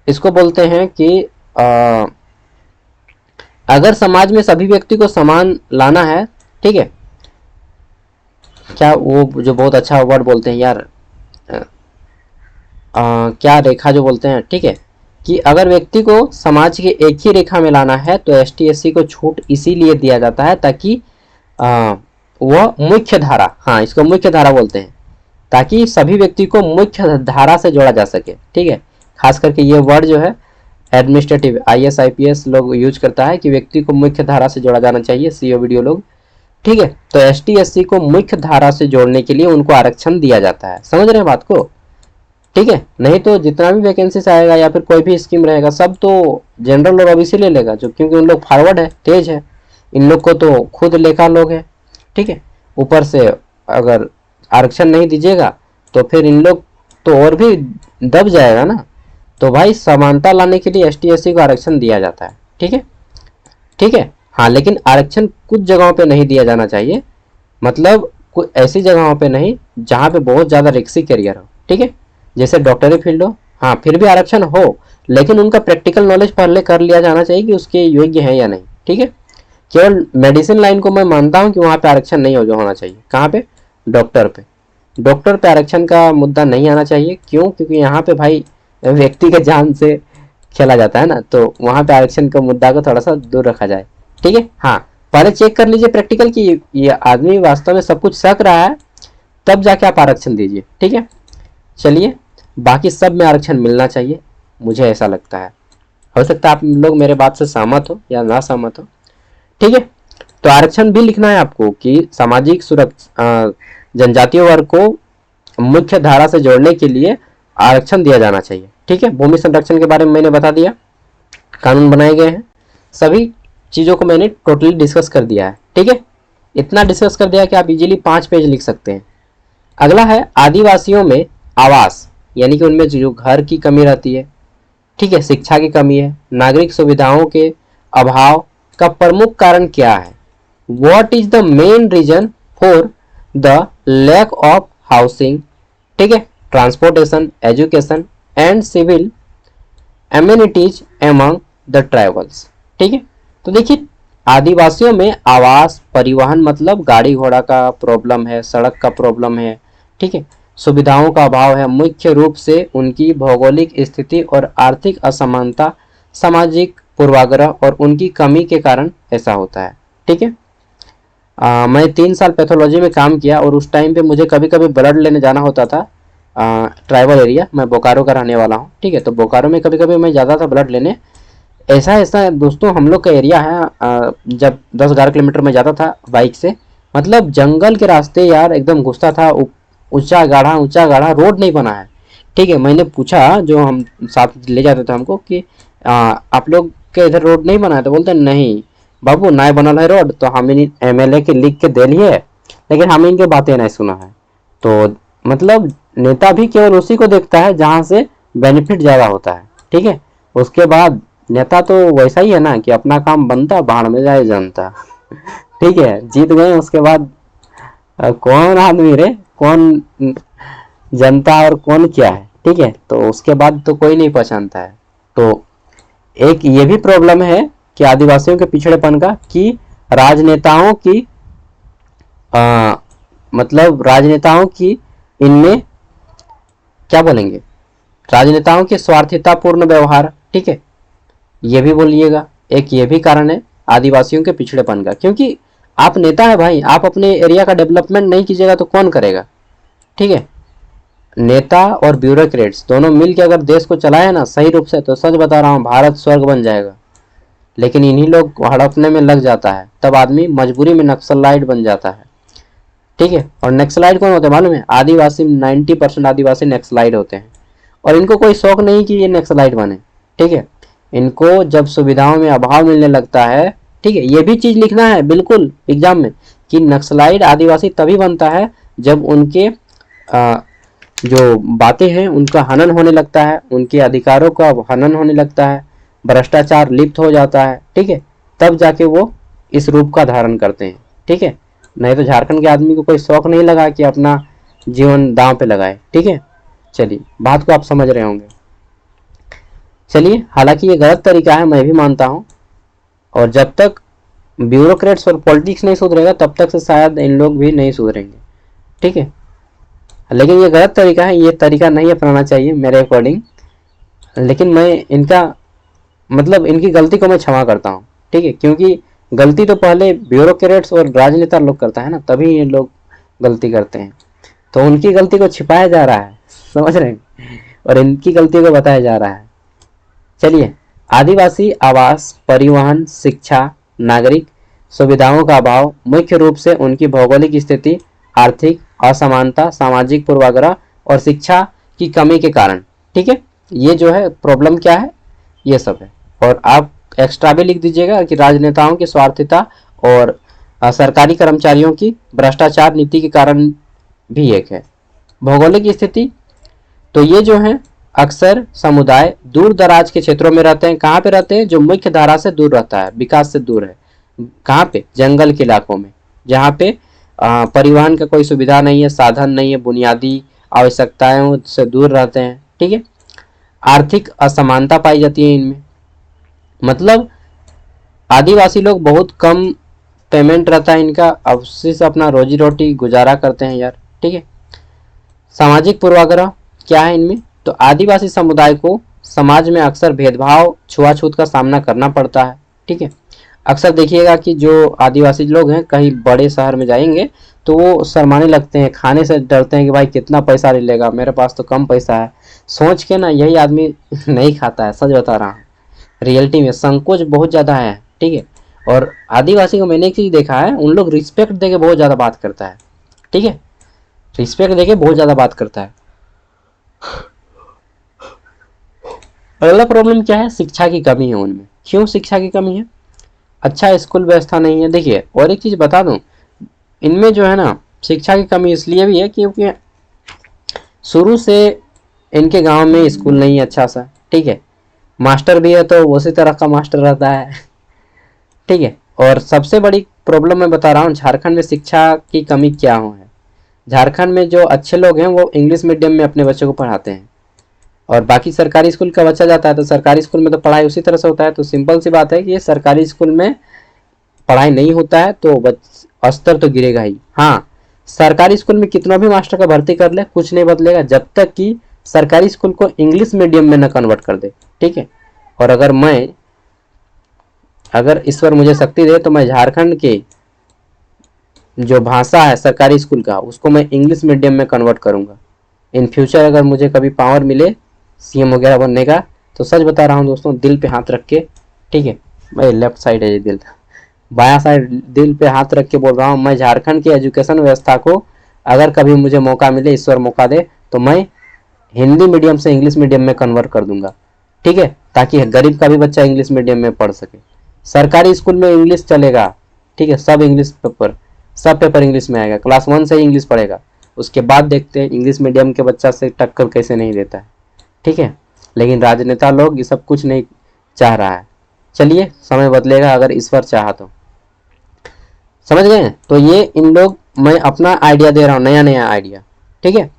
इसको बोलते हैं कि अगर समाज में सभी व्यक्ति को समान लाना है, ठीक है, क्या वो जो बहुत अच्छा वर्ड बोलते हैं यार, क्या रेखा जो बोलते हैं, ठीक है, कि अगर व्यक्ति को समाज के एक ही रेखा में लाना है तो एसटी एससी को छूट इसीलिए दिया जाता है ताकि वह मुख्य धारा, हाँ इसको मुख्य धारा बोलते हैं, ताकि सभी व्यक्ति को मुख्य धारा से जोड़ा जा सके, ठीक है। खास करके ये वर्ड जो है एडमिनिस्ट्रेटिव आईएएस आईपीएस लोग यूज करता है कि व्यक्ति को मुख्य धारा से जोड़ा जाना चाहिए, सीओ वीडियो लोग, ठीक है। तो एसटी एससी को मुख्य धारा से जोड़ने के लिए उनको आरक्षण दिया जाता है, समझ रहे हैं बात को, ठीक है। नहीं तो जितना भी वैकेंसी आएगा या फिर कोई भी स्कीम रहेगा सब तो जनरल लोग अभी से ले लेगा, जो क्योंकि उन लोग फॉरवर्ड है, तेज है, इन लोग को तो खुद लेखा लोग है, ठीक है। ऊपर से अगर आरक्षण नहीं दीजिएगा तो फिर इन लोग तो और भी दब जाएगा ना। तो भाई समानता लाने के लिए एसटी एससी को आरक्षण दिया जाता है, ठीक है, ठीक है। हाँ, लेकिन आरक्षण कुछ जगहों पे नहीं दिया जाना चाहिए, मतलब कुछ ऐसी जगहों पे नहीं जहाँ पे बहुत ज़्यादा रिक्सी करियर हो, ठीक है, जैसे डॉक्टरी फील्ड हो, हाँ फिर भी आरक्षण हो, लेकिन उनका प्रैक्टिकल नॉलेज पहले कर लिया जाना चाहिए कि उसके योग्य है या नहीं, ठीक है। केवल मेडिसिन लाइन को मैं मानता हूँ कि वहाँ पे आरक्षण नहीं हो जो होना चाहिए, कहाँ पे, डॉक्टर पे, डॉक्टर पे आरक्षण का मुद्दा नहीं आना चाहिए। क्यों? क्योंकि यहाँ पे भाई व्यक्ति के जान से खेला जाता है ना, तो वहाँ पे आरक्षण का मुद्दा को थोड़ा सा दूर रखा जाए, ठीक है। हाँ, पहले चेक कर लीजिए प्रैक्टिकल कि ये आदमी वास्तव में सब कुछ सक रहा है, तब जाके आप आरक्षण दीजिए, ठीक है। चलिए, बाकी सब में आरक्षण मिलना चाहिए, मुझे ऐसा लगता है। हो सकता है आप लोग मेरे बात से सहमत हो या ना सहमत हो, ठीक है। तो आरक्षण भी लिखना है आपको कि सामाजिक सुरक्षा जनजातीय वर्ग को मुख्य धारा से जोड़ने के लिए आरक्षण दिया जाना चाहिए, ठीक है। भूमि संरक्षण के बारे में मैंने बता दिया, कानून बनाए गए हैं, सभी चीज़ों को मैंने टोटली डिस्कस कर दिया है, ठीक है। इतना डिस्कस कर दिया कि आप इजीली 5 पेज लिख सकते हैं। अगला है आदिवासियों में आवास, यानी कि उनमें जो घर की कमी रहती है, ठीक है, शिक्षा की कमी है, नागरिक सुविधाओं के अभाव का प्रमुख कारण क्या है? What is the main reason for the lack of housing, ठीक है, transportation, education and civil amenities among the tribals, ठीक है। तो देखिए, आदिवासियों में आवास, परिवहन मतलब गाड़ी घोड़ा का प्रॉब्लम है, सड़क का प्रॉब्लम है, ठीक है, सुविधाओं का अभाव है, मुख्य रूप से उनकी भौगोलिक स्थिति और आर्थिक असमानता, सामाजिक पूर्वाग्रह और उनकी कमी के कारण ऐसा होता है, ठीक है। मैं 3 साल पैथोलॉजी में काम किया और उस टाइम पे मुझे कभी कभी ब्लड लेने जाना होता था ट्राइबल एरिया, मैं बोकारो का रहने वाला हूँ, ठीक है। तो बोकारो में कभी कभी मैं जाता था ब्लड लेने। ऐसा ऐसा दोस्तों हम लोग का एरिया है, जब 10-11 किलोमीटर में जाता था बाइक से, मतलब जंगल के रास्ते यार एकदम घुसता था, ऊंचा गाढ़ा रोड नहीं बना है, ठीक है। मैंने पूछा जो हम साथ ले जाते थे हमको कि आप लोग के इधर रोड नहीं बना है? तो बोलते नहीं बाबू, नहीं बनल है रोड तो हम एमएलए के लिख के दे लिए, लेकिन हम इनके बातें नहीं सुना है। तो मतलब नेता भी केवल उसी को देखता है जहाँ से बेनिफिट ज़्यादा होता है, ठीक है। उसके बाद नेता तो वैसा ही है ना कि अपना काम बनता, बाहर में जाए जनता, ठीक है। जीत गए उसके बाद कौन आदमी रे, कौन जनता और कौन क्या है, ठीक है। तो उसके बाद तो कोई नहीं पहचानता है। तो एक ये भी प्रॉब्लम है कि आदिवासियों के पिछड़ेपन का, कि राजनेताओं की मतलब राजनेताओं की इनमें क्या बोलेंगे, राजनेताओं के स्वार्थतापूर्ण व्यवहार, ठीक है, ये भी बोलिएगा। एक ये भी कारण है आदिवासियों के पिछड़ेपन का, क्योंकि आप नेता है भाई, आप अपने एरिया का डेवलपमेंट नहीं कीजिएगा तो कौन करेगा, ठीक है। नेता और ब्यूरोक्रेट्स दोनों मिलकर अगर देश को चलाए ना सही रूप से, तो सच बता रहा हूँ भारत स्वर्ग बन जाएगा। लेकिन इन्हीं लोग हड़पने में लग जाता है, तब आदमी मजबूरी में नक्सलाइट बन जाता है, ठीक है। और नक्सलाइट कौन होते हैं मालूम है? आदिवासी, 90% आदिवासी नक्सलाइट होते हैं, और इनको कोई शौक नहीं कि ये नक्सलाइट बने, ठीक है। इनको जब सुविधाओं में अभाव मिलने लगता है, ठीक है, ये भी चीज़ लिखना है बिल्कुल एग्जाम में कि नक्सलाइट आदिवासी तभी बनता है जब उनके जो बातें हैं उनका हनन होने लगता है, उनके अधिकारों का हनन होने लगता है, भ्रष्टाचार लिप्त हो जाता है, ठीक है, तब जाके वो इस रूप का धारण करते हैं, ठीक है। नहीं तो झारखंड के आदमी को कोई शौक नहीं लगा कि अपना जीवन दांव पे लगाए, ठीक है। चलिए, बात को आप समझ रहे होंगे। चलिए, हालांकि ये गलत तरीका है, मैं भी मानता हूँ, और जब तक ब्यूरोक्रेट्स और पॉलिटिक्स नहीं सुधरेगा तब तक से शायद इन लोग भी नहीं सुधरेंगे, ठीक है। लेकिन ये गलत तरीका है, ये तरीका नहीं अपनाना चाहिए मेरे अकॉर्डिंग। लेकिन मैं इनका मतलब इनकी गलती को मैं क्षमा करता हूँ, ठीक है, क्योंकि गलती तो पहले ब्यूरोक्रेट्स और राजनेता लोग करता है ना, तभी ये लोग गलती करते हैं। तो उनकी गलती को छिपाया जा रहा है, समझ रहे हैं, और इनकी गलती को बताया जा रहा है। चलिए, आदिवासी आवास, परिवहन, शिक्षा, नागरिक सुविधाओं का अभाव मुख्य रूप से उनकी भौगोलिक स्थिति, आर्थिक असमानता, सामाजिक पूर्वाग्रह और शिक्षा की कमी के कारण, ठीक है, ये जो है प्रॉब्लम क्या है, ये सब है। और आप एक्स्ट्रा भी लिख दीजिएगा कि राजनेताओं की स्वार्थता और सरकारी कर्मचारियों की भ्रष्टाचार नीति के कारण भी एक है। भौगोलिक स्थिति, तो ये जो है अक्सर समुदाय दूर दराज के क्षेत्रों में रहते हैं। कहाँ पे रहते हैं? जो मुख्य धारा से दूर रहता है, विकास से दूर है। कहाँ पे? जंगल के इलाकों में, जहाँ पे परिवहन का कोई सुविधा नहीं है, साधन नहीं है, बुनियादी आवश्यकताओं से दूर रहते हैं, ठीक है। आर्थिक असमानता पाई जाती है इनमें, मतलब आदिवासी लोग बहुत कम पेमेंट रहता है इनका, अब उसी से अपना रोजी रोटी गुजारा करते हैं यार, ठीक है। सामाजिक पूर्वाग्रह क्या है इनमें? तो आदिवासी समुदाय को समाज में अक्सर भेदभाव, छुआछूत का सामना करना पड़ता है, ठीक है। अक्सर देखिएगा कि जो आदिवासी लोग हैं कहीं बड़े शहर में जाएंगे तो वो शर्माने लगते हैं, खाने से डरते हैं कि भाई कितना पैसा ले लेगा, मेरे पास तो कम पैसा है, सोच के ना यही आदमी नहीं खाता है, सच बता रहा हूँ। रियलिटी में संकोच बहुत ज़्यादा है, ठीक है। और आदिवासी को मैंने एक चीज़ देखा है, उन लोग रिस्पेक्ट देके बहुत ज़्यादा बात करता है, ठीक है, रिस्पेक्ट देके बहुत ज़्यादा बात करता है। अगला प्रॉब्लम क्या है? शिक्षा की कमी है उनमें। क्यों शिक्षा की कमी है? अच्छा स्कूल व्यवस्था नहीं है। देखिए, और एक चीज़ बता दूं, इनमें जो है ना शिक्षा की कमी इसलिए भी है क्योंकि शुरू से इनके गांव में स्कूल नहीं है अच्छा सा, ठीक है। मास्टर भी है तो उसी तरह का मास्टर रहता है, ठीक है। और सबसे बड़ी प्रॉब्लम मैं बता रहा हूँ झारखंड में शिक्षा की कमी क्या हो है। झारखंड में जो अच्छे लोग हैं वो इंग्लिश मीडियम में अपने बच्चों को पढ़ाते हैं, और बाकी सरकारी स्कूल का बच्चा जाता है तो सरकारी स्कूल में तो पढ़ाई उसी तरह से होता है। तो सिंपल सी बात है कि ये सरकारी स्कूल में पढ़ाई नहीं होता है तो स्तर तो गिरेगा ही। हाँ, सरकारी स्कूल में कितना भी मास्टर का भर्ती कर ले कुछ नहीं बदलेगा जब तक कि सरकारी स्कूल को इंग्लिश मीडियम में न कन्वर्ट कर दे, ठीक है। और अगर ईश्वर मुझे शक्ति दे तो मैं झारखंड के जो भाषा है सरकारी स्कूल का उसको मैं इंग्लिश मीडियम में कन्वर्ट करूंगा इन फ्यूचर। अगर मुझे कभी पावर मिले सीएम वगैरह बनने का तो सच बता रहा हूँ दोस्तों, दिल पे हाथ रख के, ठीक है, भाई लेफ्ट साइड है ये दिल, बायां साइड दिल पे हाथ रख के बोल रहा हूँ, मैं झारखंड की एजुकेशन व्यवस्था को अगर कभी मुझे मौका मिले, ईश्वर मौका दे, तो मैं हिंदी मीडियम से इंग्लिश मीडियम में कन्वर्ट कर दूंगा, ठीक है, ताकि गरीब का भी बच्चा इंग्लिश मीडियम में पढ़ सके। सरकारी स्कूल में इंग्लिश चलेगा, ठीक है, सब पेपर इंग्लिश में आएगा, क्लास 1 से ही इंग्लिश पढ़ेगा, उसके बाद देखते हैं इंग्लिश मीडियम के बच्चा से टक्कर कैसे नहीं देता है, ठीक है। लेकिन राजनेता लोग ये सब कुछ नहीं चाह रहा है। चलिए, समय बदलेगा अगर ईश्वर चाहा तो, समझ गए। तो ये इन लोग, मैं अपना आइडिया दे रहा हूँ, नया नया आइडिया, ठीक है।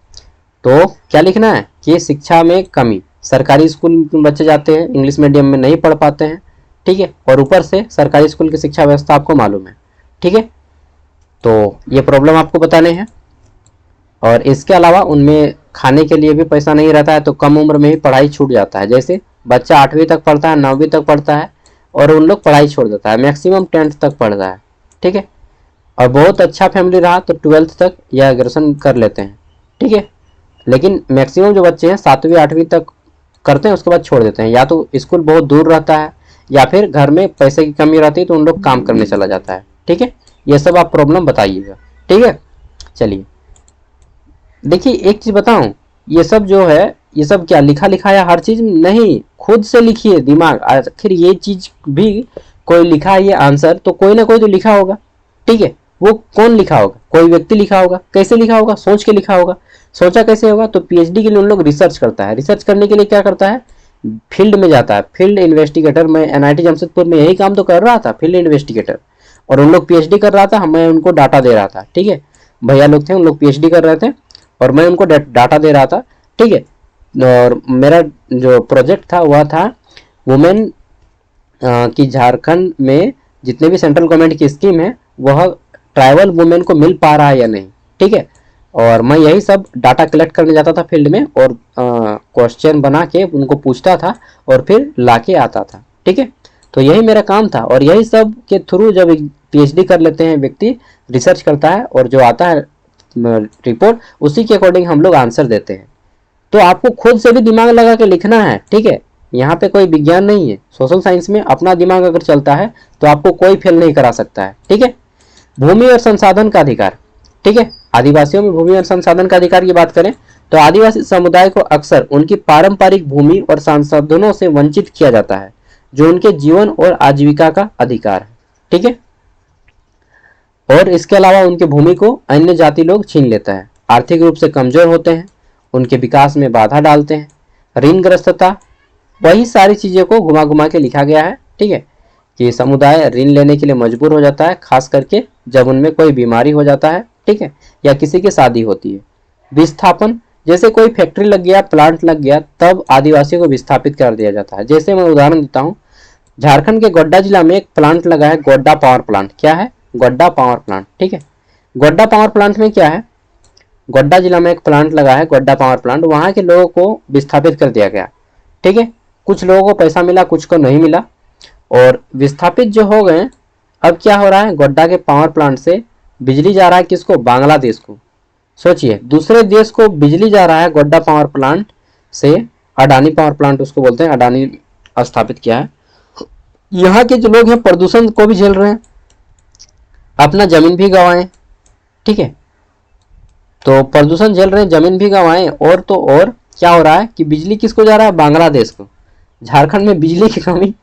तो क्या लिखना है कि शिक्षा में कमी, सरकारी स्कूल में बच्चे जाते हैं इंग्लिश मीडियम में नहीं पढ़ पाते हैं, ठीक है, और ऊपर से सरकारी स्कूल की शिक्षा व्यवस्था आपको मालूम है, ठीक है। तो ये प्रॉब्लम आपको बताने हैं। और इसके अलावा उनमें खाने के लिए भी पैसा नहीं रहता है तो कम उम्र में ही पढ़ाई छूट जाता है। जैसे बच्चा 8वीं तक पढ़ता है, 9वीं तक पढ़ता है और उन लोग पढ़ाई छोड़ देता है, मैक्सिमम 10th तक पढ़ता है, ठीक है। और बहुत अच्छा फैमिली रहा तो 12th तक या ग्रेजुएशन कर लेते हैं, ठीक है। लेकिन मैक्सिमम जो बच्चे हैं 7वीं 8वीं तक करते हैं, उसके बाद छोड़ देते हैं, या तो स्कूल बहुत दूर रहता है या फिर घर में पैसे की कमी रहती है तो उन लोग काम करने चला जाता है, ठीक है। ये सब आप प्रॉब्लम बताइएगा, ठीक है। चलिए, देखिए एक चीज बताऊं, ये सब जो है ये सब क्या लिखा लिखाया हर चीज नहीं, खुद से लिखिए दिमाग, आखिर ये चीज भी कोई लिखा है ये आंसर तो कोई ना कोई तो लिखा होगा, ठीक है। वो कौन लिखा होगा? कोई व्यक्ति लिखा होगा। कैसे लिखा होगा? सोच के लिखा होगा। सोचा कैसे होगा? तो पीएचडी के लिए उन लोग रिसर्च करता है। रिसर्च करने के लिए क्या करता है? फील्ड में जाता है, फील्ड इन्वेस्टिगेटर। मैं एनआईटी जमशेदपुर में यही काम तो कर रहा था, फील्ड इन्वेस्टिगेटर। और उन लोग पीएचडी कर रहा था, मैं उनको डाटा दे रहा था। ठीक है, भैया लोग थे, उन लोग पीएचडी कर रहे थे और मैं उनको डाटा दे रहा था। ठीक है, और मेरा जो प्रोजेक्ट था वह था वुमेन कि झारखंड में जितने भी सेंट्रल गवर्नमेंट की स्कीम है वह ट्राइबल वुमेन को मिल पा रहा है या नहीं। ठीक है, और मैं यही सब डाटा कलेक्ट करने जाता था फील्ड में और क्वेश्चन बना के उनको पूछता था और फिर लाके आता था। ठीक है, तो यही मेरा काम था और यही सब के थ्रू जब पीएचडी कर लेते हैं व्यक्ति, रिसर्च करता है और जो आता है रिपोर्ट उसी के अकॉर्डिंग हम लोग आंसर देते हैं। तो आपको खुद से भी दिमाग लगा के लिखना है। ठीक है, यहाँ पे कोई विज्ञान नहीं है। सोशल साइंस में अपना दिमाग अगर चलता है तो आपको कोई फेल नहीं करा सकता है। ठीक है, भूमि और संसाधन का अधिकार। ठीक है, आदिवासियों में भूमि और संसाधन का अधिकार की बात करें तो आदिवासी समुदाय को अक्सर उनकी पारंपरिक भूमि और संसाधनों से वंचित किया जाता है जो उनके जीवन और आजीविका का अधिकार है। ठीक है, और इसके अलावा उनके भूमि को अन्य जाति लोग छीन लेता है, आर्थिक रूप से कमजोर होते हैं, उनके विकास में बाधा डालते हैं, ऋणग्रस्तता, वही सारी चीज़ों को घुमा घुमा के लिखा गया है। ठीक है, कि समुदाय ऋण लेने के लिए मजबूर हो जाता है, खास करके जब उनमें कोई बीमारी हो जाता है। ठीक है, या किसी की शादी होती है। विस्थापन, जैसे कोई फैक्ट्री लग गया, प्लांट लग गया, तब आदिवासियों को विस्थापित कर दिया जाता है। जैसे मैं उदाहरण देता हूँ, झारखंड के गोड्डा जिला में एक प्लांट लगा है, गोड्डा पावर प्लांट। क्या है? Godda power plant. ठीक है, गोड्डा पावर प्लांट में क्या है? गोड्डा जिला में एक प्लांट लगा है, गोड्डा पावर प्लांट। वहां के लोगों को विस्थापित कर दिया गया। ठीक है, कुछ लोगों को पैसा मिला, कुछ को नहीं मिला और विस्थापित जो हो गए, अब क्या हो रहा है? गोड्डा के पावर प्लांट से बिजली जा रहा है किसको? बांग्लादेश को। सोचिए, दूसरे देश को बिजली जा रहा है गोड्डा पावर प्लांट से। अडानी पावर प्लांट उसको बोलते हैं, अडानी स्थापित किया है। यहाँ के जो लोग हैं प्रदूषण को भी झेल रहे हैं, अपना जमीन भी गंवाए। ठीक है, तो प्रदूषण झेल रहे हैं, जमीन भी गंवाए और तो और क्या हो रहा है कि बिजली किसको जा रहा है? बांग्लादेश को। झारखंड में बिजली की कमी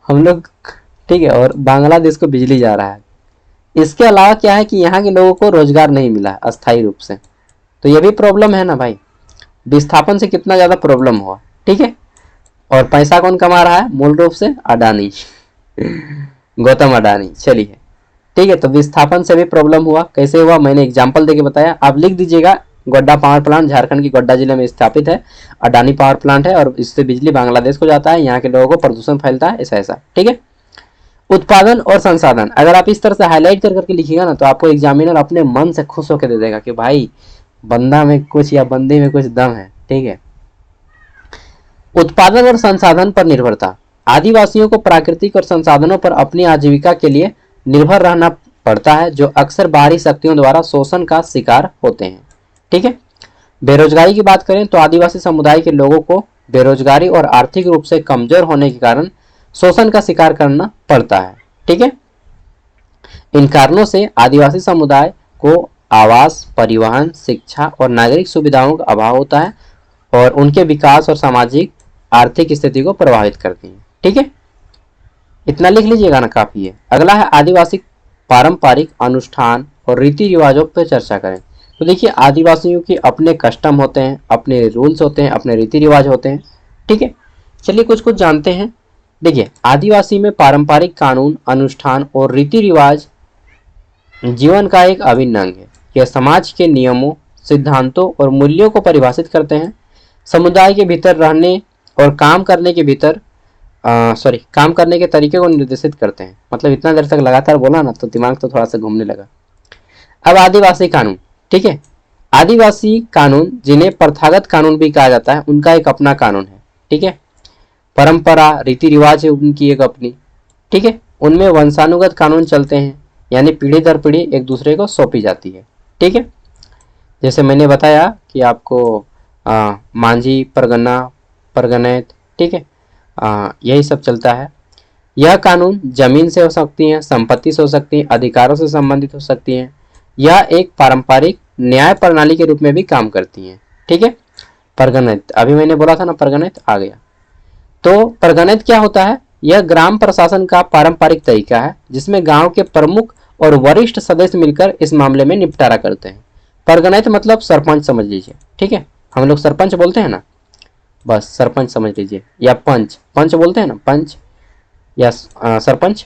हम लोग, ठीक है, और बांग्लादेश को बिजली जा रहा है। इसके अलावा क्या है कि यहाँ के लोगों को रोजगार नहीं मिला अस्थायी रूप से, तो ये भी प्रॉब्लम है ना भाई। विस्थापन से कितना ज़्यादा प्रॉब्लम हुआ। ठीक है, और पैसा कौन कमा रहा है? मूल रूप से अडानी गौतम अडानी। चलिए, ठीक है, तो विस्थापन से भी प्रॉब्लम हुआ। कैसे हुआ मैंने एग्जाम्पल देके बताया, आप लिख दीजिएगा। गोड्डा पावर प्लांट झारखंड की गोड्डा जिले में स्थापित है, अडानी पावर प्लांट है और इससे बिजली बांग्लादेश को जाता है, यहाँ के लोगों को प्रदूषण फैलता है, ऐसा ऐसा। ठीक है, उत्पादन और संसाधन, अगर आप इस तरह से हाईलाइट कर करके लिखिएगा ना तो आपको एग्जामिनर अपने मन से खुश होकर दे देगा कि भाई बंदा में कुछ या बंदे में कुछ दम है। ठीक है, उत्पादन और संसाधन पर निर्भरता, आदिवासियों को प्राकृतिक और संसाधनों पर अपनी आजीविका के लिए निर्भर रहना पड़ता है, जो अक्सर बाहरी शक्तियों द्वारा शोषण का शिकार होते हैं। ठीक है, बेरोजगारी की बात करें तो आदिवासी समुदाय के लोगों को बेरोजगारी और आर्थिक रूप से कमजोर होने के कारण शोषण का शिकार करना पड़ता है। ठीक है, इन कारणों से आदिवासी समुदाय को आवास, परिवहन, शिक्षा और नागरिक सुविधाओं का अभाव होता है और उनके विकास और सामाजिक आर्थिक स्थिति को प्रभावित करती है। ठीक है, इतना लिख लीजिएगा ना, काफी है। अगला है आदिवासी पारंपरिक अनुष्ठान और रीति रिवाजों पर चर्चा करें। तो देखिए, आदिवासियों के अपने कस्टम होते हैं, अपने रूल्स होते हैं, अपने रीति रिवाज होते हैं। ठीक है, चलिए कुछ कुछ जानते हैं। देखिए, आदिवासी में पारंपरिक कानून, अनुष्ठान और रीति रिवाज जीवन का एक अभिन्न अंग है। यह समाज के नियमों, सिद्धांतों और मूल्यों को परिभाषित करते हैं। समुदाय के भीतर रहने और काम करने के तरीके को निर्देशित करते हैं। मतलब इतना देर तक लगातार बोला ना तो दिमाग तो थोड़ा सा घूमने लगा। अब आदिवासी कानून। ठीक है, आदिवासी कानून, जिन्हें प्रथागत कानून भी कहा जाता है, उनका एक अपना कानून है। ठीक है, परंपरा, रीति रिवाज है उनकी एक अपनी। ठीक है, उनमें वंशानुगत कानून चलते हैं, यानी पीढ़ी दर पीढ़ी एक दूसरे को सौंपी जाती है। ठीक है, जैसे मैंने बताया कि आपको मांझी, परगना, परगनैत, ठीक है, यही सब चलता है। यह कानून जमीन से हो सकती हैं, संपत्ति से हो सकती हैं, अधिकारों से संबंधित हो सकती हैं। यह एक पारंपरिक न्याय प्रणाली के रूप में भी काम करती हैं। ठीक है, परगनैत, अभी मैंने बोला था ना, परगनैत आ गया। तो परगनैत क्या होता है? यह ग्राम प्रशासन का पारंपरिक तरीका है जिसमें गांव के प्रमुख और वरिष्ठ सदस्य मिलकर इस मामले में निपटारा करते हैं। परगनायत मतलब सरपंच समझ लीजिए, ठीक है, हम लोग सरपंच बोलते हैं ना, बस सरपंच समझ लीजिए, या पंच, पंच बोलते हैं ना, पंच या सरपंच,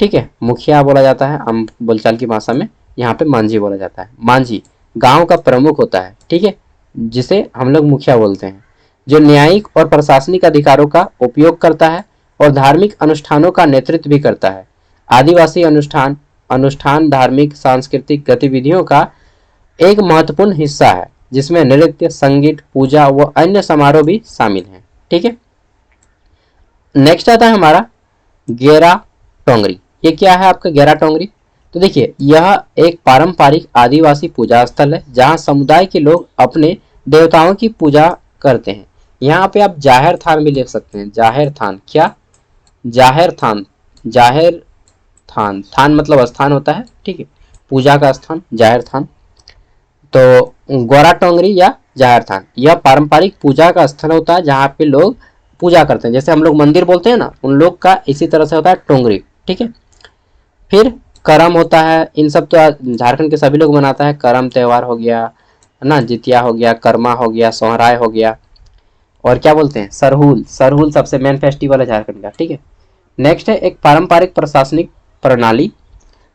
ठीक है। मुखिया बोला जाता है आम बोलचाल की भाषा में, यहाँ पे मांझी बोला जाता है। मांझी गांव का प्रमुख होता है, ठीक है, जिसे हम लोग मुखिया बोलते हैं, जो न्यायिक और प्रशासनिक अधिकारों का उपयोग करता है और धार्मिक अनुष्ठानों का नेतृत्व भी करता है। आदिवासी अनुष्ठान अनुष्ठान धार्मिक सांस्कृतिक गतिविधियों का एक महत्वपूर्ण हिस्सा है, जिसमें नृत्य, संगीत, पूजा व अन्य समारोह भी शामिल हैं, ठीक है। नेक्स्ट आता है हमारा गेरा टोंगरी। ये क्या है आपका गेरा टोंगरी? तो देखिए, यह एक पारंपरिक आदिवासी पूजा स्थल है जहां समुदाय के लोग अपने देवताओं की पूजा करते हैं। यहाँ पे आप जाहिर थान भी लिख सकते हैं। जाहिर थान, क्या? जाहिर थान, जाहिर थान, थान मतलब स्थान होता है, ठीक है, पूजा का स्थान, जाहिर थान। तो गोरा टोंगरी या जाहिर थान, यह पारंपरिक पूजा का स्थल होता है जहाँ पे लोग पूजा करते हैं। जैसे हम लोग मंदिर बोलते हैं ना, उन लोग का इसी तरह से होता है टोंगरी, ठीक है। फिर करम होता है, इन सब तो झारखंड के सभी लोग मनाता है। करम त्यौहार हो गया है ना, जितिया हो गया, कर्मा हो गया, सोहराय हो गया, और क्या बोलते हैं, सरहुल। सरहुल सबसे मेन फेस्टिवल है झारखंड का, ठीक है। नेक्स्ट है एक पारंपरिक प्रशासनिक प्रणाली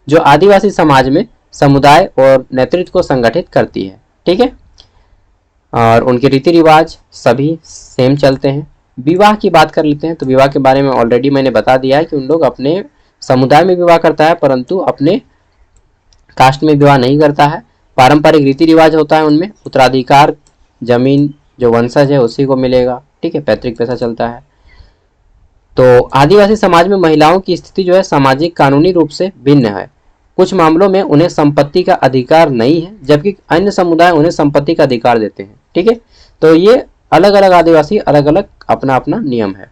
जो आदिवासी समाज में समुदाय और नेतृत्व को संगठित करती है, ठीक है। और उनके रीति रिवाज सभी सेम चलते हैं। विवाह की बात कर लेते हैं, तो विवाह के बारे में ऑलरेडी मैंने बता दिया है कि उन लोग अपने समुदाय में विवाह करता है, परंतु अपने कास्ट में विवाह नहीं करता है। पारंपरिक रीति रिवाज होता है उनमें, उत्तराधिकार जमीन जो वंशज है उसी को मिलेगा, ठीक है, पैतृक पैसा चलता है। तो आदिवासी समाज में महिलाओं की स्थिति जो है सामाजिक कानूनी रूप से भिन्न है। कुछ मामलों में उन्हें संपत्ति का अधिकार नहीं है, जबकि अन्य समुदाय उन्हें संपत्ति का अधिकार देते हैं, ठीक है। तो ये अलग अलग आदिवासी अलग अलग अपना अपना नियम है,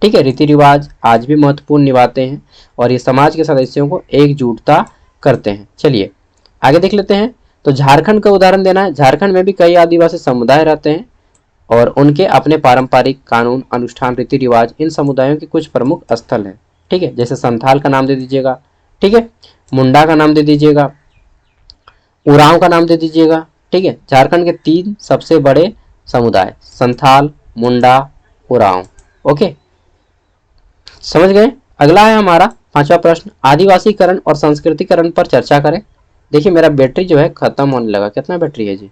ठीक है। रीति रिवाज आज भी महत्वपूर्ण निभाते हैं और ये समाज के सदस्यों को एकजुटता करते हैं। चलिए आगे देख लेते हैं। तो झारखंड का उदाहरण देना है। झारखंड में भी कई आदिवासी समुदाय रहते हैं और उनके अपने पारंपरिक कानून, अनुष्ठान, रीति रिवाज इन समुदायों के कुछ प्रमुख स्थल हैं, ठीक है। जैसे संथाल का नाम दे दीजिएगा, ठीक है, मुंडा का नाम दे दीजिएगा, उरांव का नाम दे दीजिएगा, ठीक है। झारखंड के 3 सबसे बड़े समुदाय, संथाल, मुंडा, उरांव, ओके, समझ गए। अगला है हमारा 5वां प्रश्न, आदिवासीकरण और संस्कृतिकरण पर चर्चा करें। देखिए मेरा बैटरी जो है खत्म होने लगा। कितना बैटरी है जी?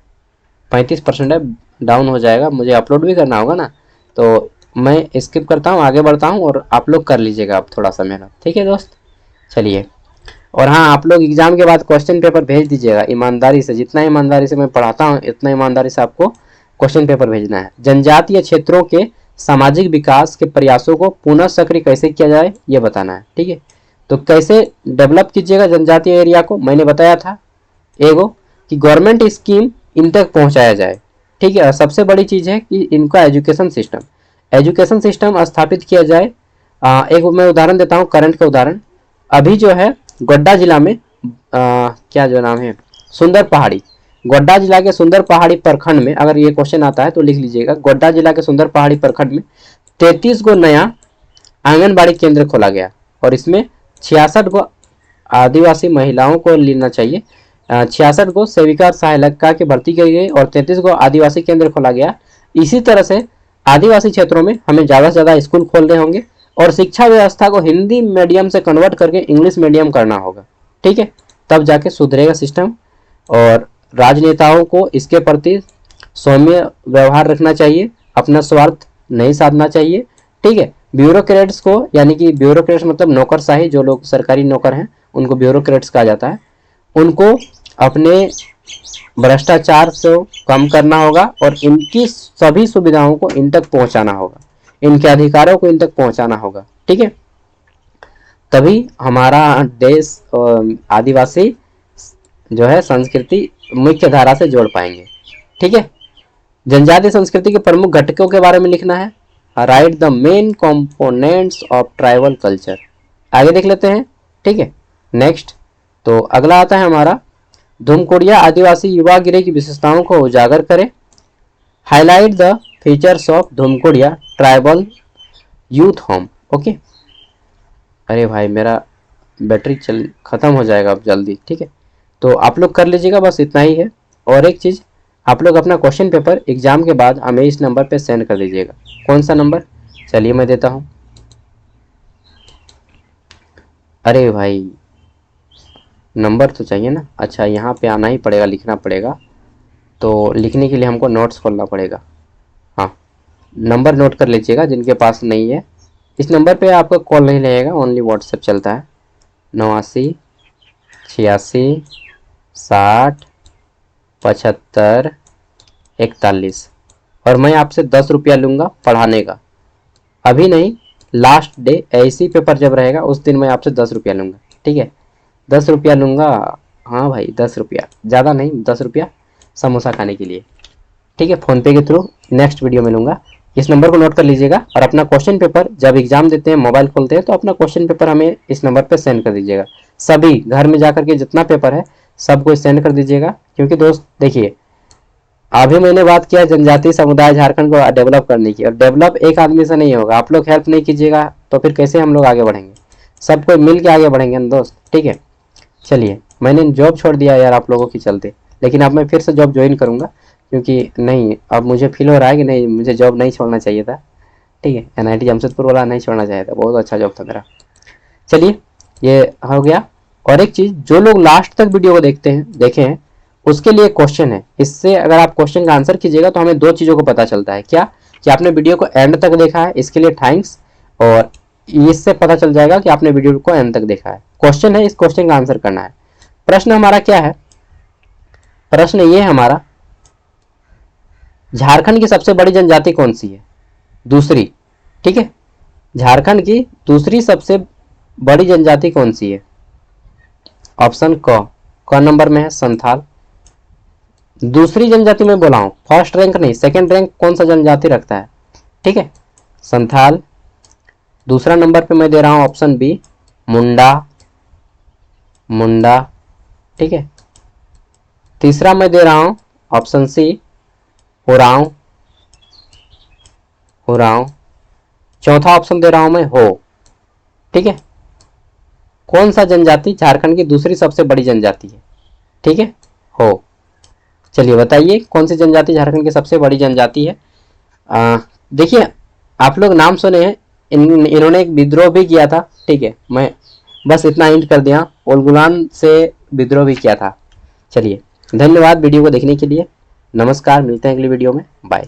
35% है, डाउन हो जाएगा, मुझे अपलोड भी करना होगा ना, तो मैं स्किप करता हूँ, आगे बढ़ता हूँ और आप लोग कर लीजिएगा आप थोड़ा सा मेहनत, ठीक है दोस्त। चलिए, और हाँ, आप लोग एग्जाम के बाद क्वेश्चन पेपर भेज दीजिएगा ईमानदारी से। जितना ईमानदारी से मैं पढ़ाता हूँ इतना ईमानदारी से आपको क्वेश्चन पेपर भेजना है। जनजातीय क्षेत्रों के सामाजिक विकास के प्रयासों को पुनः सक्रिय कैसे किया जाए ये बताना है, ठीक है। तो कैसे डेवलप कीजिएगा जनजातीय एरिया को, मैंने बताया था एगो कि गवर्नमेंट स्कीम इन तक पहुंचाया जाए, ठीक है। सबसे बड़ी चीज़ है कि इनका एजुकेशन सिस्टम स्थापित किया जाए। एक मैं उदाहरण देता हूँ, करंट का उदाहरण। अभी जो है गोड्डा जिला में क्या जो नाम है, सुंदर पहाड़ी, गोड्डा जिला के सुंदर पहाड़ी प्रखंड में, अगर ये क्वेश्चन आता है तो लिख लीजिएगा, गोड्डा जिला के सुंदर पहाड़ी प्रखंड में 33 गो नया आंगनबाड़ी केंद्र खोला गया और इसमें 66 गो आदिवासी महिलाओं को लेना चाहिए। 66 गो सेविका सहायिका की भर्ती की गई और 33 गो आदिवासी केंद्र खोला गया। इसी तरह से आदिवासी क्षेत्रों में हमें ज़्यादा से ज़्यादा स्कूल खोलने होंगे और शिक्षा व्यवस्था को हिंदी मीडियम से कन्वर्ट करके इंग्लिश मीडियम करना होगा, ठीक है, तब जाके सुधरेगा सिस्टम। और राजनेताओं को इसके प्रति सौम्य व्यवहार रखना चाहिए, अपना स्वार्थ नहीं साधना चाहिए, ठीक है। ब्यूरोक्रेट्स को, यानी कि ब्यूरोक्रेट्स मतलब नौकरशाही, जो लोग सरकारी नौकर हैं उनको ब्यूरोक्रेट्स कहा जाता है, उनको अपने भ्रष्टाचार से कम करना होगा और इनकी सभी सुविधाओं को इन तक पहुंचाना होगा, इनके अधिकारों को इन तक पहुंचाना होगा, ठीक है। तभी हमारा देश आदिवासी जो है संस्कृति मुख्य धारा से जोड़ पाएंगे, ठीक है। जनजातीय संस्कृति के प्रमुख घटकों के बारे में लिखना है। Right the main components of tribal culture. आगे देख लेते हैं, ठीक है। नेक्स्ट, तो अगला आता है हमारा धूमकोड़िया आदिवासी युवा गिरे की विशेषताओं को उजागर करें। Highlight the features of Dhumkuria tribal youth home, okay. अरे भाई मेरा बैटरी चल ख़त्म हो जाएगा अब जल्दी, ठीक है। तो आप लोग कर लीजिएगा, बस इतना ही है। और एक चीज़, आप लोग अपना क्वेश्चन पेपर एग्ज़ाम के बाद हमें इस नंबर पे सेंड कर दीजिएगा। कौन सा नंबर? चलिए मैं देता हूँ। अरे भाई नंबर तो चाहिए ना। अच्छा यहाँ पे आना ही पड़ेगा, लिखना पड़ेगा। तो लिखने के लिए हमको नोट्स खोलना पड़ेगा। हाँ, नंबर नोट कर लीजिएगा जिनके पास नहीं है। इस नंबर पे आपका कॉल नहीं लगेगा, ओनली व्हाट्सएप चलता है। 89 86 60 75 41। और मैं आपसे 10 रुपया लूँगा पढ़ाने का, अभी नहीं, लास्ट डे ऐसी पेपर जब रहेगा उस दिन मैं आपसे 10 रुपया लूँगा, ठीक है। 10 रुपया लूँगा। हाँ भाई 10 रुपया, ज़्यादा नहीं, 10 रुपया समोसा खाने के लिए, ठीक है, फ़ोनपे के थ्रू नेक्स्ट वीडियो में लूँगा। इस नंबर को नोट कर लीजिएगा और अपना क्वेश्चन पेपर जब एग्ज़ाम देते हैं, मोबाइल खोलते हैं, तो अपना क्वेश्चन पेपर हमें इस नंबर पर सेंड कर दीजिएगा। सभी घर में जा करके जितना पेपर है सबको सेंड कर दीजिएगा। क्योंकि दोस्त देखिए, अभी मैंने बात किया जनजातीय समुदाय झारखंड को डेवलप करने की, और डेवलप एक आदमी से नहीं होगा। आप लोग हेल्प नहीं कीजिएगा तो फिर कैसे हम लोग आगे बढ़ेंगे? सबको मिल के आगे बढ़ेंगे ना दोस्त, ठीक है। चलिए, मैंने जॉब छोड़ दिया यार आप लोगों के चलते, लेकिन अब मैं फिर से जॉब ज्वाइन करूँगा। क्योंकि नहीं, अब मुझे फील हो रहा है कि नहीं, मुझे जॉब नहीं छोड़ना चाहिए था, ठीक है। NIT जमशेदपुर वाला नहीं छोड़ना चाहिए था, बहुत अच्छा जॉब था मेरा। चलिए, ये हो गया। और एक चीज़, जो लोग लास्ट तक वीडियो को देखे हैं उसके लिए क्वेश्चन है। इससे अगर आप क्वेश्चन का आंसर कीजिएगा तो हमें दो चीज़ों को पता चलता है। क्या? कि आपने वीडियो को एंड तक देखा है, इसके लिए थैंक्स। और इससे पता चल जाएगा कि आपने वीडियो को एंड तक देखा है। क्वेश्चन है, इस क्वेश्चन का आंसर करना है। प्रश्न हमारा क्या है? प्रश्न ये है हमारा, झारखंड की सबसे बड़ी जनजाति कौन सी है? दूसरी, ठीक है। झारखंड की दूसरी सबसे बड़ी जनजाति कौन सी है? ऑप्शन क नंबर में है संथाल। दूसरी जनजाति में बोला हूं, फर्स्ट रैंक नहीं, सेकंड रैंक कौन सा जनजाति रखता है? ठीक है, संथाल। दूसरा नंबर पे मैं दे रहा हूं ऑप्शन बी, मुंडा। मुंडा, ठीक है। तीसरा मैं दे रहा हूं ऑप्शन सी, उरांव। उरांव। चौथा ऑप्शन दे रहा हूं मैं हो, ठीक है। कौन सा जनजाति झारखंड की दूसरी सबसे बड़ी जनजाति है? ठीक है, हो। चलिए बताइए कौन सी जनजाति झारखंड की सबसे बड़ी जनजाति है? देखिए, आप लोग नाम सुने हैं, इन्होंने एक विद्रोह भी किया था, ठीक है। मैं बस इतना हिंट कर दिया, उलगुलान से विद्रोह भी किया था। चलिए, धन्यवाद वीडियो को देखने के लिए। नमस्कार, मिलते हैं अगली वीडियो में, बाय।